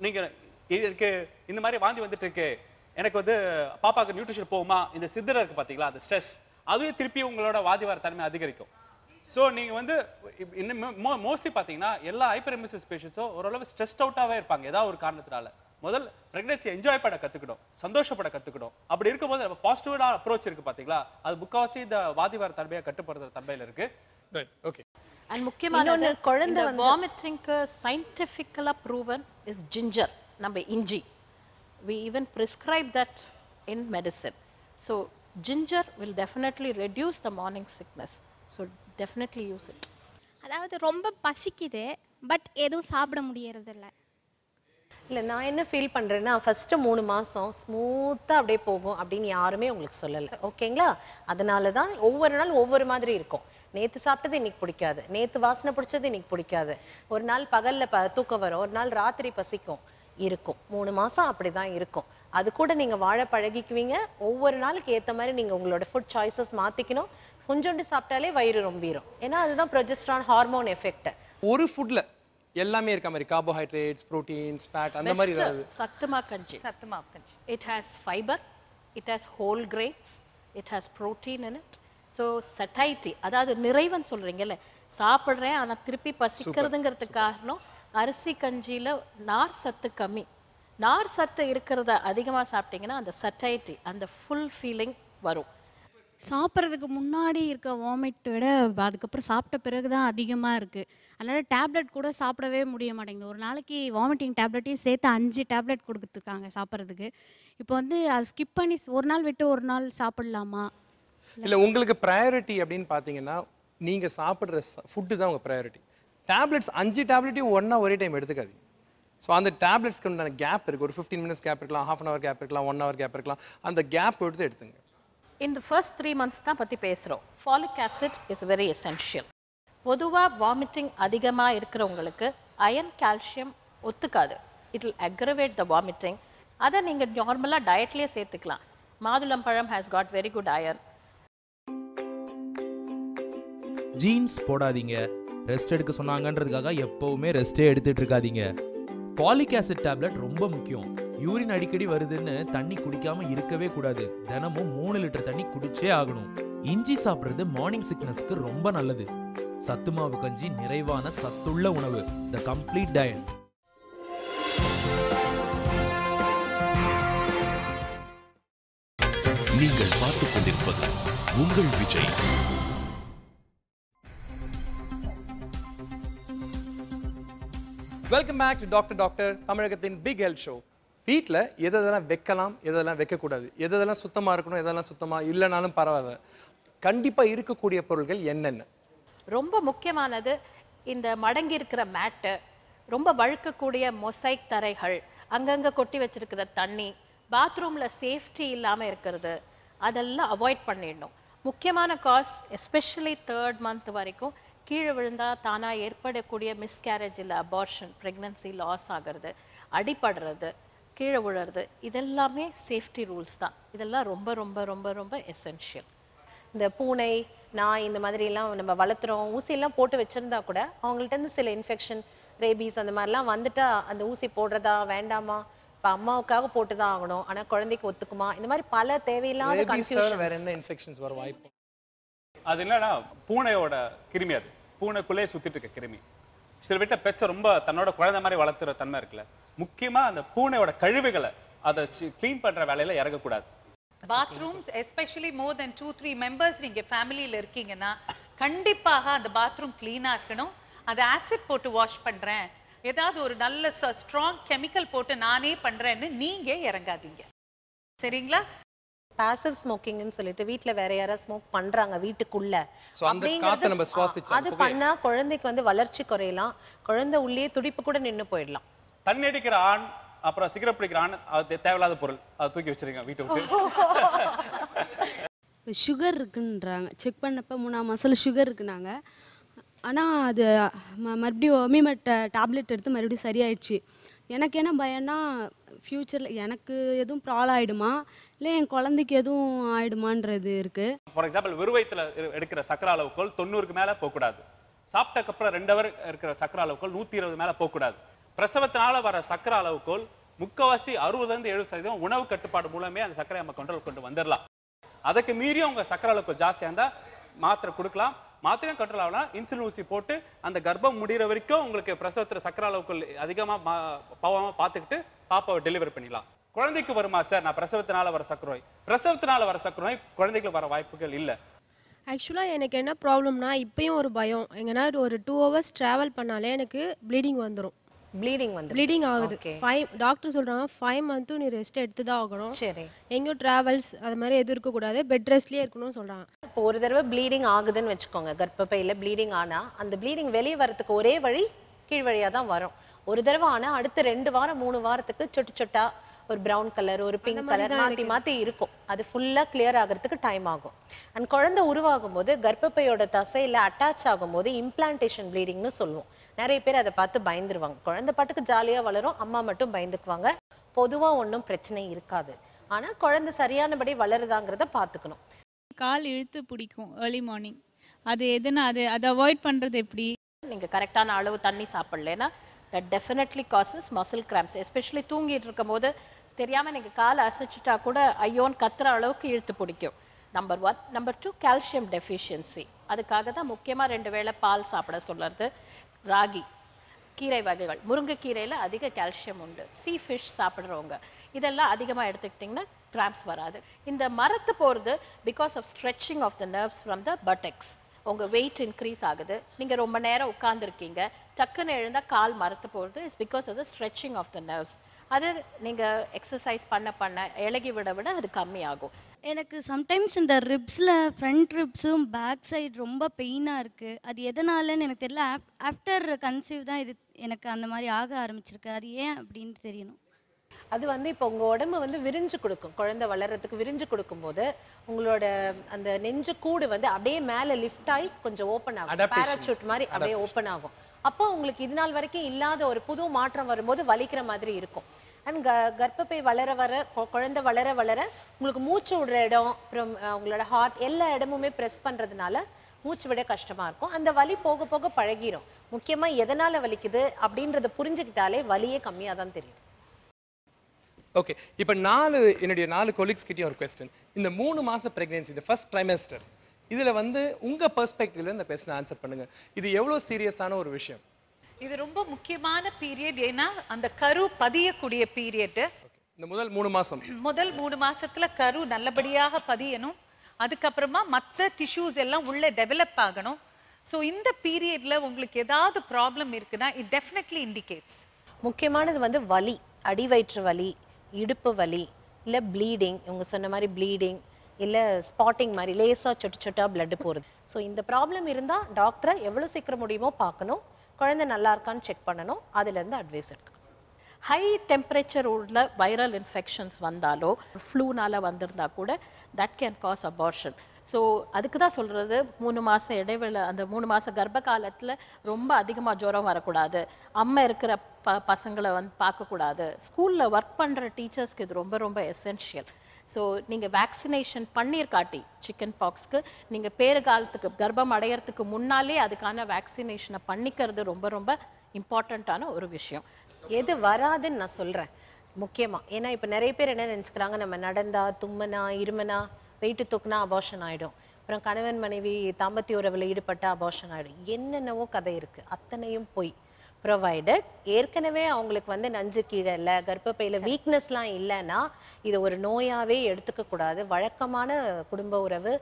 நீங்கள் இதுக்கு இந்த மாதிரி வாந்தி வந்துட்டு இருக்கு, எனக்கு வந்து பாப்பாவுக்கு நியூட்ரிஷன் போகுமா, இந்த சித்தரை இருக்குது பார்த்தீங்களா அந்த ஸ்ட்ரெஸ், அதுவே திருப்பி உங்களோட வாதி வர தன்மை அதிகரிக்கும். ஸோ நீங்கள் வந்து இன்னும் மோஸ்ட்லி பார்த்தீங்கன்னா எல்லா ஹைப்பரெபிசிஸ் பேஷண்ட்ஸும் ஓரளவு ஸ்ட்ரெஸ்ட் அவுட்டாகவே இருப்பாங்க ஏதாவது ஒரு காரணத்தினால. முதல் ப்ரெக்னன்சி என்ஜாய் பண்ண கற்றுக்கணும், சந்தோஷப்பட கற்றுக்கணும். அப்படி இருக்கும்போது நம்ம பாசிட்டிவான அப்ரோச் இருக்குது பார்த்தீங்களா, அது முக்கால்வாசி இந்த வாதி வர தன்மையை கட்டுப்படுத்துற தன்மையில் இருக்குது. ஓகே. அண்ட் முக்கியமான குழந்தை வாமிட்டிங்க்கு சயின்டிஃபிக்கலாக ப்ரூவன் இஸ் ஜிஞ்சர், நம்ம இஞ்சி. We even prescribe that in medicine. So ginger will definitely reduce the morning sickness. So definitely use it. அதாவது ரொம்ப பசிக்குது பட் எதுவும் சாப்பிட முடியறதில்ல. இல்லை நான் என்ன ஃபீல் பண்ணுறேன்னா ஃபஸ்ட்டு 3 மாதம் ஸ்மூத்தாக அப்படியே போகும் அப்படின்னு யாருமே உங்களுக்கு சொல்லலை. ஓகேங்களா? அதனால தான் ஒவ்வொரு நாள் ஒவ்வொரு மாதிரி இருக்கும். நேற்று சாப்பிட்டது இன்னைக்கு பிடிக்காது, நேற்று வாசனை பிடிச்சது இன்னைக்கு பிடிக்காது, ஒரு நாள் பகலில் தூக்கம் வரும், ஒரு நாள் ராத்திரி பசிக்கும் இருக்கும். 3 மாதம் அப்படி தான் இருக்கும். அது கூட நீங்கள் வாழ பழகிக்குவீங்க. ஒவ்வொரு நாளுக்கு ஏற்ற மாதிரி நீங்கள் உங்களோட ஃபுட் சாய்ஸஸ் மாற்றிக்கணும். கொஞ்சோண்டு சாப்பிட்டாலே வயிறு ரொம்பிடும். ஏன்னா அதுதான் ப்ரொஜெஸ்ட்ரான் ஹார்மோன் எஃபெக்ட். ஒரு ஃபுட்ல எல்லாமே இருக்க மாதிரி கார்போஹைட்ரேட்ஸ், புரோட்டீன்ஸ், ஃபேட் அந்த மாதிரி ஏதாவது. சத்துமா கஞ்சி. It has fiber, it has whole grains, it has protein in it. So satiety, அதாவது நிறைவன் சொல்றீங்கல்ல, சாப்பிட்றேன் ஆனால் திருப்பி பசிக்கிறதுங்கிறதுக்கு காரணம் அரிசி கஞ்சியில் நார் சத்து கம்மி. நார் சத்து இருக்கிறத அதிகமாக சாப்பிட்டீங்கன்னா அந்த சட்டைட்டி, அந்த ஃபுல் ஃபீலிங் வரும். சாப்பிட்றதுக்கு முன்னாடி இருக்க வாமிட் விட அதுக்கப்புறம் சாப்பிட்ட பிறகு தான் அதிகமாக இருக்குது. அதனால் டேப்லெட் கூட சாப்பிடவே முடிய மாட்டேங்குது. ஒரு நாளைக்கு வாமிட்டிங் டேப்லெட்டையும் சேர்த்து 5 டேப்லெட் கொடுத்துருக்காங்க சாப்பிட்றதுக்கு. இப்போ வந்து அதை ஸ்கிப் பண்ணி ஒரு நாள் விட்டு ஒரு நாள் சாப்பிடலாமா? இல்லை, உங்களுக்கு ப்ரையாரிட்டி அப்படின்னு பார்த்தீங்கன்னா நீங்கள் சாப்பிட்ற ஃபுட்டு தான் உங்கள் ப்ரையாரிட்டி. டேப்லெட்ஸ் 5 டேப்லெட்டையும் ஒன்றா ஒரே டைம் எடுத்துக்காதீங்க. ஸோ அந்த டேப்லெட்ஸ்க்கு உண்டான கேப் இருக்குது. ஒரு 15 minutes கேப் இருக்கலாம், ½ hour கேப் இருக்கலாம், 1 hour கேப் இருக்கலாம். அந்த கேப் எடுத்துங்க. இந்த ஃபர்ஸ்ட் 3 months தான் பற்றி பேசுகிறோம். Folic acid is very essential. பொதுவாக வாமிட்டிங் அதிகமாக இருக்கிறவங்களுக்கு அயன் கால்சியம் ஒத்துக்காது. It will aggravate the vomiting. அதை நீங்கள் நார்மலாக டயட்லேயே சேர்த்துக்கலாம். மாதுளம்பழம் has got very good iron. Jeans போடாதீங்க, ரெஸ்ட் எடுக்க சொன்னாங்கன்றதுக்காக எப்பவுமே ரெஸ்ட்டே எடுத்துட்டு இருக்காதீங்க. ஃபாலிக் ஆசிட் டேப்லெட் ரொம்ப முக்கியம். யூரின் அடிக்கடி வருதுன்னு தண்ணி குடிக்காம இருக்கவே கூடாது. தினமும் 3 லிட்டர் தண்ணி குடிச்சே ஆகணும். இஞ்சி சாப்பிட்றது மார்னிங் சிக்னஸ்க்கு ரொம்ப நல்லது. சத்துமாவு கஞ்சி நிறைவான சத்துள்ள உணவு, த கம்ப்ளீட் டயட். நீங்கள் பார்த்துக் கொண்டிருப்பது உங்கள் Vijay. Welcome back to doctor தமிழகத்தின் பிக் ஹெல்த் ஷோ. வீட்டில் எதெல்லாம் வைக்கலாம், எதெல்லாம் வைக்கக்கூடாது, எதெல்லாம் சுத்தமாக இருக்கணும், எதெல்லாம் சுத்தமாக இல்லைனாலும் பரவாயில்ல, கண்டிப்பாக இருக்கக்கூடிய பொருட்கள் என்னென்ன? ரொம்ப முக்கியமானது இந்த மடங்கி இருக்கிற மேட்டு, ரொம்ப வழுக்கக்கூடிய மொசைக் தரைகள், அங்கங்கே கொட்டி வச்சிருக்கிற தண்ணி, பாத்ரூமில் சேஃப்டி இல்லாமல் இருக்கிறது, அதெல்லாம் அவாய்ட் பண்ணிடணும். முக்கியமான காஸ் எஸ்பெஷலி 3rd month வரைக்கும் கீழே விழுந்தால் தானாக ஏற்படக்கூடிய மிஸ்கேரேஜ் இல்லை அபார்ஷன், ப்ரெக்னன்சி லாஸ் ஆகிறது, அடிபடுறது, கீழே விழுறது, இதெல்லாமே சேஃப்டி ரூல்ஸ் தான். இதெல்லாம் ரொம்ப ரொம்ப ரொம்ப ரொம்ப எசென்ஷியல். இந்த பூனை, நாய் இந்த மாதிரிலாம் நம்ம வளர்த்துறோம், ஊசியெல்லாம் போட்டு வச்சுருந்தா கூட அவங்கள்ட்ட சில இன்ஃபெக்ஷன், ரேபீஸ் அந்த மாதிரிலாம் வந்துட்டா அந்த ஊசி போடுறதா வேண்டாமா, இப்போ அம்மாவுக்காக போட்டு தான் ஆகணும், ஆனால் குழந்தைக்கு ஒத்துக்குமா, இந்த மாதிரி பல தேவையில்லாத கன்ஃபியூஷன். வேற என்ன இன்ஃபெக்ஷன்ஸ் வர வாய்ப்பு? அது என்னன்னா பூனையோட கிருமி, அது பூனைக்குள்ளே சுத்திட்டு இருக்க கிருமி. சில வீட்டில் பெட்ஸை ரொம்ப தன்னோட குழந்தை மாதிரி வளர்த்துற தன்மை இருக்குல்ல, முக்கியமாக அந்த பூனையோட கழிவுகளை அதை க்ளீன் பண்ணுற வேலையில் இறங்கக்கூடாது. பாத்ரூம்ஸ் எஸ்பெஷலி மோர் தென் 2-3 மெம்பர்ஸ் நீங்கள் ஃபேமிலியில் இருக்கீங்கன்னா கண்டிப்பாக அந்த பாத்ரூம் க்ளீனாக இருக்கணும். அதை ஆசிட் போட்டு வாஷ் பண்ணுறேன், ஏதாவது ஒரு நல்ல ஸ்ட்ராங் கெமிக்கல் போட்டு நானே பண்ணுறேன்னு நீங்கள் இறங்காதீங்க, சரிங்களா? பாசிவ் ஸ்மோக்கிங்னு சொல்லிட்டு வீட்ல வேற யாராவது ஸ்மோக் பண்றாங்க வீட்டுக்குள்ள, அது பண்ணா குழந்தைக்கு வந்து வளர்ச்சி குறையலாம், குழந்தை உள்ளே துடிப்பு கூட நின்று போயிடலாம். தண்ணி அடிக்கிற ஆண், அப்புறம் சிகரெட் பிடிக்கிற ஆண், அது தேவையில்லாத பொருள், அதை தூக்கி வச்சிருங்க வீட்டை விட்டு. சுகர் இருக்குன்றாங்க. செக் பண்ணப்போ 3ஆம் மாதத்தில் சுகர் இருக்குனாங்க. ஆனால் அது மறுபடியும் ஒமிமெட் டேப்லெட் எடுத்து மறுபடியும் சரியாயிடுச்சு. எனக்கு என்ன பயம்னா ஃப்யூச்சரில் எனக்கு எதுவும் ப்ராப்ளம் ஆகிடுமா இல்லை என் குழந்தைக்கு எதுவும் ஆகிடுமான்றது இருக்குது. ஃபார் எக்ஸாம்பிள் வெறுவயத்தில் எடுக்கிற சக்கரை அளவுகோல் 90க்கு மேலே போகக்கூடாது. சாப்பிட்டக்கப்புறம் 2 ஹவர் இருக்கிற சக்கரை அளவுகோல் 120 மேலே போகக்கூடாது. பிரசவத்தினால வர சக்கரை அளவுகோல் முக்கால்வாசி 60-70% உணவு கட்டுப்பாடு மூலமே அந்த சக்கரை நம்ம கண்ட்ரோல் கொண்டு வந்துடலாம். அதுக்கு மீறியும் உங்கள் சக்கரை அளவுக்கு ஜாஸ்தியாக இருந்தால் மாத்திரை கொடுக்கலாம். மாத்திரையும் கண்ட்ரோல் ஆகலாம். இன்சுலின் ஊசி போட்டு அந்த கர்ப்பம் முடிகிற வரைக்கும் உங்களுக்கு பிரசவத்தில் சக்கரை அளவுக்கு அதிகமாக போகாமல் பார்த்துக்கிட்டு பாப்பாவை டெலிவரி பண்ணிடலாம். குழந்தைக்கு வருமா சார் நான் பிரசவத்தினால வர சக்கரை நோய்? பிரசவத்தினால வர சக்கரை நோய் குழந்தைக்கு வர வாய்ப்புகள் இல்லை. ஆக்சுவலாக எனக்கு என்ன ப்ராப்ளம்னா இப்பயும் ஒரு பயம். எங்கன்னா ஒரு 2 hours ட்ராவல் பண்ணாலே எனக்கு ப்ளீடிங் வந்துடும். ப்ளீடிங் ஆகுது. டாக்டர் சொல்கிறாங்க 5 months நீ ரெஸ்ட் எடுத்து தான் ஆகணும். சரி. எங்கேயும் ட்ராவல்ஸ் அது மாதிரி எதுவும் இருக்கக்கூடாது, பெட் ரெஸ்ட்லேயே இருக்கணும்னு சொல்கிறாங்க. இப்போ ஒரு தடவை ப்ளீடிங் ஆகுதுன்னு வச்சுக்கோங்க, கர்ப்பப்பையில் ப்ளீடிங் ஆனால் அந்த ப்ளீடிங் வெளியே வரதுக்கு ஒரே வழி கீழ் வழியாக தான் வரும். ஒரு தடவை ஆனால் அடுத்த 2 வாரம் 3 வாரத்துக்கு சொட்டு சொட்டா ஒரு ப்ரௌன் கலர் ஒரு பிங்க் கலர் மாற்றி மாற்றி இருக்கும். அது ஃபுல்லாக கிளியர் ஆகிறதுக்கு டைம் ஆகும். அண்ட் குழந்தை உருவாகும் போது கர்ப்பப்பையோட தசையில் அட்டாச் ஆகும்போது இம்ப்ளான்டேஷன் ப்ளீடிங்னு சொல்லுவோம். நிறைய பேர் அதை பார்த்து பயந்துருவாங்க. குழந்தை பாட்டுக்கு ஜாலியாக வளரும், அம்மா மட்டும் பயந்துக்குவாங்க. பொதுவாக ஒன்றும் பிரச்சனை இருக்காது. ஆனால் குழந்தை சரியானபடி வளருதாங்கிறத பார்த்துக்கணும். கால் இழுத்து பிடிக்கும் ஏர்லி மார்னிங். அது எதுனா அதை அவாய்ட் பண்ணுறது எப்படி? நீங்கள் கரெக்டான அளவு தண்ணி சாப்பிட்லன்னா that definitely causes muscle cramps. Especially தூங்கிட்டு இருக்கும் போது தெரியாமல் நீங்கள் காலை அசைச்சிட்டா கூட ஐயோன்னு கத்துற அளவுக்கு இழுத்து பிடிக்கும். நம்பர் 1. Number 2 calcium deficiency. அதுக்காக தான் முக்கியமாக 2 வேளை பால் சாப்பிட சொல்லுறது. ராகி, கீரை வகைகள், முருங்கைக்கீரையில் அதிக கால்சியம் உண்டு. சீ ஃபிஷ் சாப்பிட்றவங்க இதெல்லாம் அதிகமாக எடுத்துக்கிட்டிங்கன்னா கிராம்ப்ஸ் வராது. இந்த மரத்து போகிறது because of stretching of the nerves from the buttocks. உங்கள் வெயிட் இன்க்ரீஸ் ஆகுது, நீங்கள் ரொம்ப நேரம் உட்காந்துருக்கீங்க, டக்குன்னு எழுந்தால் கால் மரத்து போகிறது. It's because of the stretching of the nerves. அது நீங்கள் எக்ஸசைஸ் பண்ண இலகி விட அது கம்மியாகும். எனக்கு சம்டைம்ஸ் இந்த ரிப்ஸில் ஃப்ரண்ட் ரிப்ஸும் பேக் சைடு ரொம்ப பெயினாக இருக்குது. அது எதனாலன்னு எனக்கு தெரியல. ஆஃப்டர் கன்சீவ் தான் இது எனக்கு அந்த மாதிரி ஆக ஆரம்பிச்சிருக்கு. அது ஏன் அப்படின்னு தெரியணும். அது இப்போ உங்கள் உடம்பு விரிஞ்சு கொடுக்கும். குழந்தை வளர்கிறதுக்கு விரிஞ்சு கொடுக்கும்போது உங்களோட அந்த நெஞ்சு கூடு அப்படியே மேலே லிஃப்ட் ஆகி கொஞ்சம் ஓப்பன் ஆகும். பேராசூட் மாதிரி அப்படியே ஓப்பன் ஆகும். அப்போ உங்களுக்கு இது நாள் வரைக்கும் இல்லாத ஒரு புது மாற்றம் வரும்போது வலிக்கிற மாதிரி இருக்கும். அண்ட் கர்ப்பப்பை வளர குழந்தை வளர உங்களுக்கு மூச்சு விடுற இடம், அப்புறம் உங்களோட ஹார்ட் எல்லா இடமுமே ப்ரெஸ் பண்ணுறதுனால மூச்சு விட கஷ்டமாக இருக்கும். அந்த வலி போக போக பழகிரும். முக்கியமாக எதனால் வலிக்குது அப்படின்றத புரிஞ்சுக்கிட்டாலே வலியே கம்மியாக தான் தெரியும். ஓகே, இப்போ என்னுடைய 4 கொலீக்ஸ் கிட்டே ஒரு கொஸ்டின். இந்த 3 மாத ப்ரெக்னென்சி, இந்த ஃபர்ஸ்ட் ட்ரைமெஸ்டர், இதில் உங்கள் பெர்ஸ்பெக்டிவ்ல இந்த கொஸ்டின் ஆன்சர் பண்ணுங்க. இது எவ்வளோ சீரியஸான ஒரு விஷயம்? இது ரொம்ப முக்கியமான பீரியட். ஏன்னா அந்த கரு பதியக்கூடிய பீரியட். இந்த முதல் 3 மாதம், முதல் 3 மாசத்துல கரு நல்லபடியாக பதியணும். அதுக்கப்புறமா மற்ற டிஷ்யூஸ் எல்லாம் உள்ள டெவலப் ஆகணும். ஸோ இந்த பீரியட்ல உங்களுக்கு ஏதாவது ப்ராப்ளம் இருக்குன்னா இட் டெஃபினெட்லி இண்டிகேட்ஸ். முக்கியமானது வலி, அடிவயிற்று வலி, இடுப்பு வலி, இல்லை ப்ளீடிங், இவங்க சொன்ன மாதிரி ப்ளீடிங், இல்லை ஸ்பாட்டிங் மாதிரி லேசாக சொட்டு சொட்டாக பிளட் போகிறது. ஸோ இந்த ப்ராப்ளம் இருந்தால் டாக்டரை எவ்வளோ சீக்கிரம் முடியுமோ பார்க்கணும். குழந்தை நல்லா இருக்கான்னு செக் பண்ணணும். அதுலேருந்து அட்வைஸ் எடுக்கணும். ஹை டெம்பரேச்சர் உள்ள வைரல் இன்ஃபெக்ஷன்ஸ் வந்தாலோ ஃப்ளூனால வந்திருந்தா கூட that can cause abortion. So அதுக்கு தான் சொல்கிறது 3 மாத இடைவேளை, அந்த 3 மாத கர்ப்ப காலத்தில் ரொம்ப அதிகமாக ஜுரம் வரக்கூடாது. அம்மா இருக்கிற பசங்களை பார்க்கக்கூடாது. ஸ்கூலில் ஒர்க் பண்ணுற டீச்சர்ஸ்க்கு இது ரொம்ப ரொம்ப எசென்ஷியல். ஸோ நீங்கள் வேக்சினேஷன் பண்ணியிருக்காட்டி சிக்கன் பாக்ஸ்க்கு நீங்கள் பேறுகாலத்துக்கு கர்ப்பம் அடையிறதுக்கு முன்னாலே அதுக்கான வேக்சினேஷனை பண்ணிக்கிறது ரொம்ப ரொம்ப இம்பார்ட்டண்ட்டான ஒரு விஷயம். எது வராதுன்னு நான் சொல்கிறேன் முக்கியமாக. ஏன்னா இப்போ நிறைய பேர் என்ன நினச்சிக்கிறாங்க, நம்ம நடந்தா, தும்மனா, இருமனா, வெயிட்டு தூக்குனா அபார்ஷன் ஆகிடும், அப்புறம் கணவன் மனைவி தாம்பத்திய உறவில் ஈடுபட்ட அபார்ஷன் ஆகிடும். என்னென்னவோ கதை இருக்குது. அத்தனையும் போய் ப்ரொவைடட் ஏற்கனவே அவங்களுக்கு நஞ்சு கீழே இல்லை, கர்ப்பப்பையில் வீக்னஸ்லாம் இல்லைன்னா இதை ஒரு நோயாகவே எடுத்துக்கக்கூடாது. வழக்கமான குடும்ப உறவு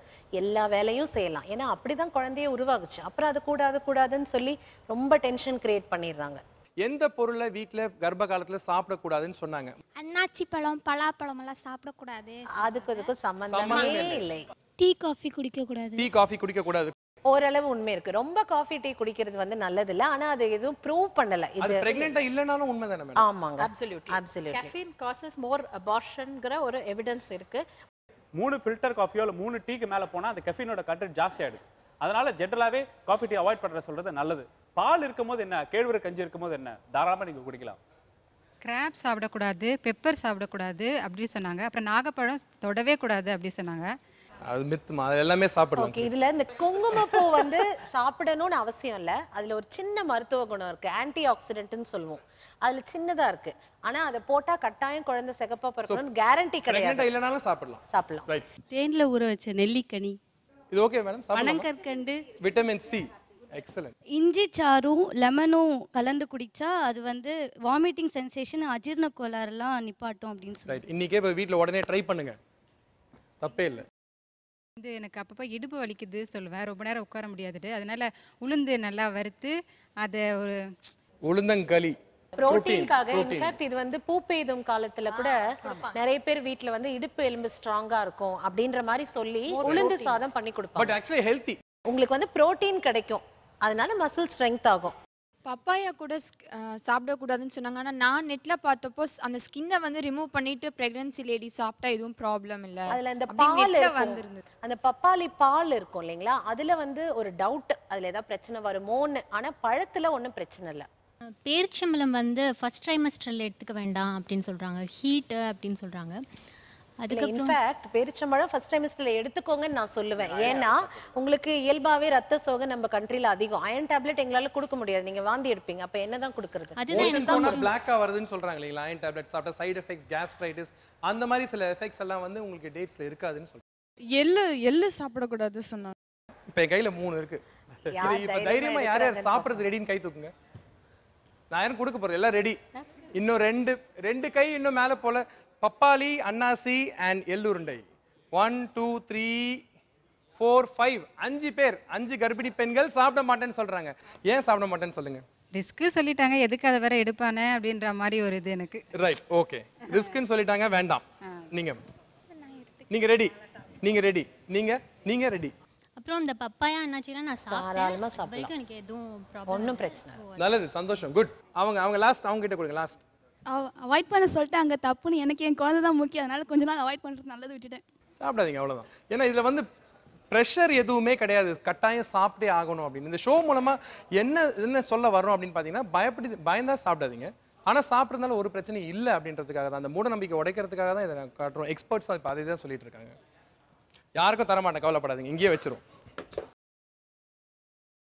எல்லா வேலையும் செய்யலாம். ஏன்னா அப்படி தான் குழந்தைய உருவாகுச்சு. அப்புறம் அது கூடாதுன்னு சொல்லி ரொம்ப டென்ஷன் கிரியேட் பண்ணிடுறாங்க. எந்த பொருளை வீட்டில் கர்ப்ப காலத்தில் சாப்பிடக்கூடாதுன்னு சொன்னாங்க? அன்னாச்சி பழம், பலாப்பழம் எல்லாம் சாப்பிடக்கூடாது. அதுக்கு சம்பந்தமே இல்லை. டீ காஃபி குடிக்கக்கூடாது. டீ காஃபி குடிக்கக்கூடாது. ஓரளவு உண்மை இருக்கு. ரொம்ப காஃபி டீ குடிக்கிறது நல்லது இல்ல. ஆனா அது எதுவும் ப்ரூவ் பண்ணல. இது பிரெக்னன்ட்டா இல்லனாலும் உண்மைதானே மேடம்? ஆமாங்க. அப்சல்யூட்லி. Caffeine causes more abortionங்கற ஒரு எவிடன்ஸ் இருக்கு. 3 ஃபில்டர் காஃபியோ இல்லை 3 டீக்கு மேலே போனால் அந்த கெஃபீனோட கண்டென்ட் ஜாஸ்தி ஆகிடுது. அதனால ஜென்ரலாகவே காஃபி டீ அவாய்ட் பண்ணுற சொல்கிறது நல்லது. பால் இருக்கும்போது என்ன, கேழ்வரகு கஞ்சி இருக்கும்போது என்ன, தாராளமாக நீங்கள் குடிக்கலாம். கிராப் சாப்பிடக்கூடாது, பெப்பர் சாப்பிடக்கூடாது அப்படி சொன்னாங்க. அப்புறம் நாகப்பழம் தொடவே கூடாது அப்படி சொன்னாங்க. அது மித்துமா, அது எல்லாமே சாப்பிடலாம். ஓகே, இதுல இந்த குங்குமப்பூ வந்து சாப்பிடணும்னு அவசியம் இல்ல. அதுல ஒரு சின்ன மருத்துவ குணம் இருக்கு, ஆன்டி ஆக்சிடென்ட்னு சொல்லுவோம். அதுல சின்னதா இருக்கு. ஆனா அதை போட்டா கட்டாயம் குழந்தை சிகப்பா பிறக்கணும்னு கேரண்டி கிடையாது. இல்லனாலும் சாப்பிடலாம். ரைட். தேன்ல ஊற வச்ச நெல்லிக்கனி. இது ஓகே மேடம், சாப்பிடலாம். பனங்கற்கண்டு, விட்டமின் சி, எக்ஸலென்ட். இஞ்சி சாறும் லெமனும் கலந்து குடிச்சா அது வந்து வாமிட்டிங் சென்சேஷன், அஜீரண கோளாறுலாம் நிப்பாட்டும் அப்படின்னு சொல்லி. ரைட். இன்னைக்கே இப்போ வீட்ல உடனே ட்ரை பண்ணுங்க, தப்பே இல்லை. வந்து எனக்கு அப்பப்போ இடுப்பு வலிக்குது சொல்லுவேன், ரொம்ப நேரம் உட்கார முடியாதுட்டு. அதனால உளுந்து நல்லா வறுத்து அதை ஒரு உளுந்தங்களி புரோட்டீன்காக. இன்ஃபேக்ட் இது வந்து பூ பெய்தும் காலத்துல கூட நிறைய பேர் வீட்ல வந்து இடுப்பு எலும்பு ஸ்ட்ராங்கா இருக்கும் அப்படின்ற மாதிரி சொல்லி உளுந்து சாதம் பண்ணி கொடுப்பாங்க. But actually healthy. உங்களுக்கு வந்து புரோட்டீன் கிடைக்கும், அதனால மசில் ஸ்ட்ரெங்த் ஆகும். பப்பாயா கூட சாப்பிடக்கூடாதுன்னு சொன்னாங்க. ஆனால் நான் நெட்டில் பார்த்தப்போ அந்த ஸ்கின்னை வந்து ரிமூவ் பண்ணிட்டு ப்ரெக்னன்சி லேடி சாப்பிட்டா எதுவும் ப்ராப்ளம் இல்லை. அதில் இந்த பால் வந்துருந்தது, அந்த பப்பாளி பால் இருக்கும் இல்லைங்களா, அதில் வந்து ஒரு டவுட் அதில் ஏதாவது பிரச்சனை வருமோன்னு. ஆனால் பழத்தில் ஒன்றும் பிரச்சனை இல்லை. பேரிச்சம்பழம் வந்து ஃபர்ஸ்ட் ட்ரைமஸ்டரில் எடுத்துக்க வேண்டாம் அப்படின்னு சொல்கிறாங்க, ஹீட்டு அப்படின்னு சொல்கிறாங்க. அதுக்கப்புறம் இன்ஃபேக்ட் பேரிச்சம்பழம் ஃபர்ஸ்ட் ட்ரைமஸ்டர்ல எடுத்துக்கோங்கன்னு நான் சொல்லுவேன். ஏன்னா உங்களுக்கு இயல்பாவே ரத்த சோகை நம்ம கண்ட்ரில அதிகம். அயன் டேப்லெட் எங்களால கொடுக்க முடியாது, நீங்க வாந்தி எடுப்பீங்க. அப்ப என்னதான் கொடுக்கிறது? அதுதான் பிளாக்கா வருதுன்னு சொல்றாங்க இல்லையா, அயன் டேப்லெட் சாப்பிட்டா சைடு எஃபெக்ட்ஸ், கேஸ்ட்ரைட்டிஸ், அந்த மாதிரி சில எஃபெக்ட்ஸ் எல்லாம் வந்து உங்களுக்கு டேட்ஸ்ல இருக்காதுன்னு சொல்றாங்க. எள்ளு சாப்பிடக்கூடாது சொன்னாங்க. இப்போ கையில 3 இருக்கு. இப்போ தைரியமா யார் யார் சாப்பிட்றது ரெடின்னு கை தூக்குங்க. நான் யாரும் கொடுக்க போறேன், எல்லாம் ரெடி. இன்னும் ரெண்டு கை இன்னும் மேலே போல. பப்பாளி, அன்னாசி அண்ட் எள்ளுருண்டை. 1 2 3 4 5 5 பேர், 5 கர்ப்பிணி பெண்கள் சாப்பிட மாட்டேன்னு சொல்றாங்க. ஏன் சாப்பிட மாட்டேன்னு சொல்லுங்க. ரிஸ்க்கு சொல்லிட்டாங்க, எதுக்கு அதை வேற எடுப்பானே அப்படின்ற மாதிரி ஒரு இது எனக்கு. Right, okay. ரிஸ்க்குன்னு சொல்லிட்டாங்க, வேண்டாம். நீங்க ரெடி, நீங்க ரெடி. அப்புறம் இந்த பப்பாயா அன்னாச்சிலாம் நான் சாப்பிட்டேன், வரைக்கும் எனக்கு எதுவும் ப்ராப்ளம் ஒன்றும் பிரச்சனை. நல்லது, சந்தோஷம், குட். அவங்க லாஸ்ட், அவங்க கிட்ட கொடுங்க லாஸ்ட். அவாய்ட் பண்ண சொல்லிட்டு அங்கே தப்புன்னு எனக்கு என் குழந்தை தான் முக்கியம், அதனால கொஞ்ச நாள் அவாய்ட் பண்ணுறது நல்லது, விட்டுட்டேன். சாப்பிடாதீங்க, அவ்வளோதான். ஏன்னா இதில் வந்து ப்ரெஷர் எதுவுமே கிடையாது, கட்டாயம் சாப்பிட்டே ஆகணும் அப்படின்னு. இந்த ஷோ மூலமாக என்ன சொல்ல வரோம் அப்படின்னு பார்த்தீங்கன்னா, பயந்தா சாப்பிடாதீங்க. ஆனால் சாப்பிட்றதுனால ஒரு பிரச்சனை இல்லை அப்படின்றதுக்காக தான், அந்த மூட நம்பிக்கை உடைக்கிறதுக்காக தான் இதை நாங்கள் காட்டுறோம். எக்ஸ்பர்ட்ஸ் இப்போ அதை தான் சொல்லிட்டு இருக்காங்க. யாருக்கும் தரமாட்டேன், கவலைப்படாதீங்க, இங்கேயே வச்சிரும்.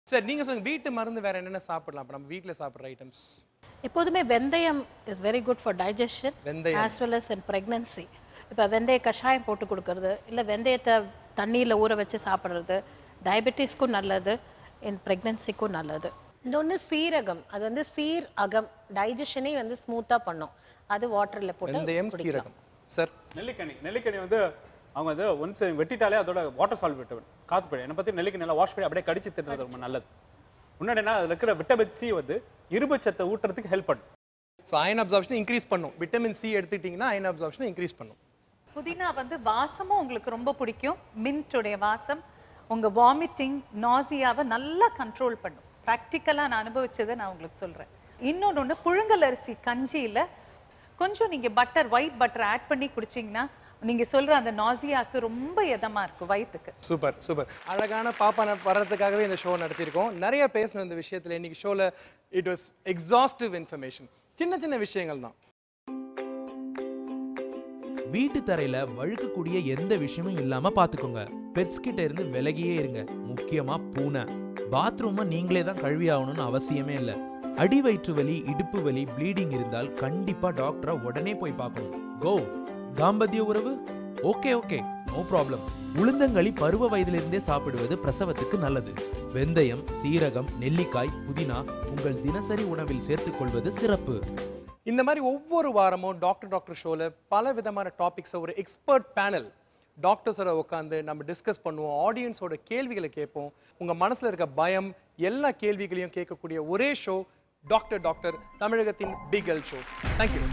சரி, நீங்கள் சொல்லுங்கள், வீட்டு மருந்து வேறு என்னென்ன சாப்பிடலாம்? இப்போ நம்ம வீட்டில் சாப்பிட்ற ஐட்டம்ஸ் எப்போதுமே வெந்தயம் is very good for digestion as well as in pregnancy. இப்போ வெந்தய கஷாயம் போட்டு கொடுக்கறது, இல்லை வெந்தயத்தை தண்ணியில் ஊற வச்சு சாப்பிட்றது டயபெட்டிஸ்க்கும் நல்லது, இன் ப்ரெக்னன்சிக்கும் நல்லது. இன்னொன்று சீரகம், அது வந்து அகம் டைஜஷனே வந்து ஸ்மூத்தாக பண்ணும். அது வாட்டரில் போட்டு வெந்தயம், சீரகம். சார், நெல்லிக்கனி வந்து அவங்க வந்து ஒன்ஸ் வெட்டிட்டாலே அதோட வாட்டர் சால்ட் காத்து போயிடும். என்னை பற்றி நெல்லிக்கனி நல்லா வாஷ் பண்ணி அப்படியே கடிச்சு தின்றது ரொம்ப நல்லது. முன்னாடி என்ன அதில் இருக்கிற விட்டமின் சி வந்து இரும்புச்சத்தை ஊட்டுறதுக்கு ஹெல்ப் பண்ணும். ஸோ அயன் அப்சார்ப்ஷன் இன்க்ரீஸ் பண்ணும். விட்டமின் சி எடுத்துக்கிட்டிங்கன்னா அயன் அப்சார்ப்ஷன் இன்க்ரீஸ் பண்ணும். புதினா வந்து வாசமும் உங்களுக்கு ரொம்ப பிடிக்கும். மின்ட்டுடைய வாசம் உங்கள் வாமிட்டிங், நாசியாவை நல்லா கண்ட்ரோல் பண்ணும். ப்ராக்டிக்கலாக நான் அனுபவிச்சதை நான் உங்களுக்கு சொல்கிறேன். இன்னொன்று, புழுங்கல் அரிசி கஞ்சியில் கொஞ்சம் நீங்கள் ஒயிட் பட்டர் ஆட் பண்ணி குடிச்சிங்கன்னா நீங்கள் சொல்கிற அந்த நாசியாவுக்கு ரொம்ப இதமாக இருக்கும் வயிற்றுக்கு. Super super. அழகான பாப்பா வர்றதுக்காகவே இந்த ஷோ நடத்தியிருக்கோம். நிறைய பேசணும் இந்த விஷயத்தில். இன்னைக்கு ஷோவில் இட் வாஸ் எக்ஸாஸ்டிவ் இன்ஃபர்மேஷன். சின்ன சின்ன விஷயங்கள் தான். வீட்டு தரையில வழுக்கக்கூடிய எந்த விஷயமும் இல்லாம பாத்துக்கோங்க. பெட்ஸ் கிட்ட இருந்து விலகியே இருங்க. முக்கியமா பூனை. பாத்ரூமை நீங்களே தான் கழுவி ஆகணும்னு அவசியமே இல்லை. அடி வயிற்று வலி, இடுப்பு வலி, ப்ளீடிங் இருந்தால் கண்டிப்பா டாக்டரை உடனே போய் பார்க்கணும். கோ. தாம்பத்திய உறவு ஓகே, நோ ப்ராப்ளம். உளுந்தங்களி பருவ வயதிலிருந்தே சாப்பிடுவது பிரசவத்துக்கு நல்லது. வெந்தயம், சீரகம், நெல்லிக்காய், புதினா உங்கள் தினசரி உணவில் சேர்த்துக் கொள்வது சிறப்பு. இந்த மாதிரி ஒவ்வொரு வாரமும் டாக்டர் ஷோல பல விதமான டாபிக்ஸை ஒரு எக்ஸ்பர்ட் பேனல் டாக்டர்ஸோட உட்காந்து நம்ம டிஸ்கஸ் பண்ணுவோம். ஆடியன்ஸோட கேள்விகளை கேட்போம். உங்க மனசுல இருக்க பயம் எல்லா கேள்விகளையும் கேட்கக்கூடிய ஒரே ஷோ டாக்டர் தமிழகத்தின் பிக் எல் ஷோ. தேங்க்யூ.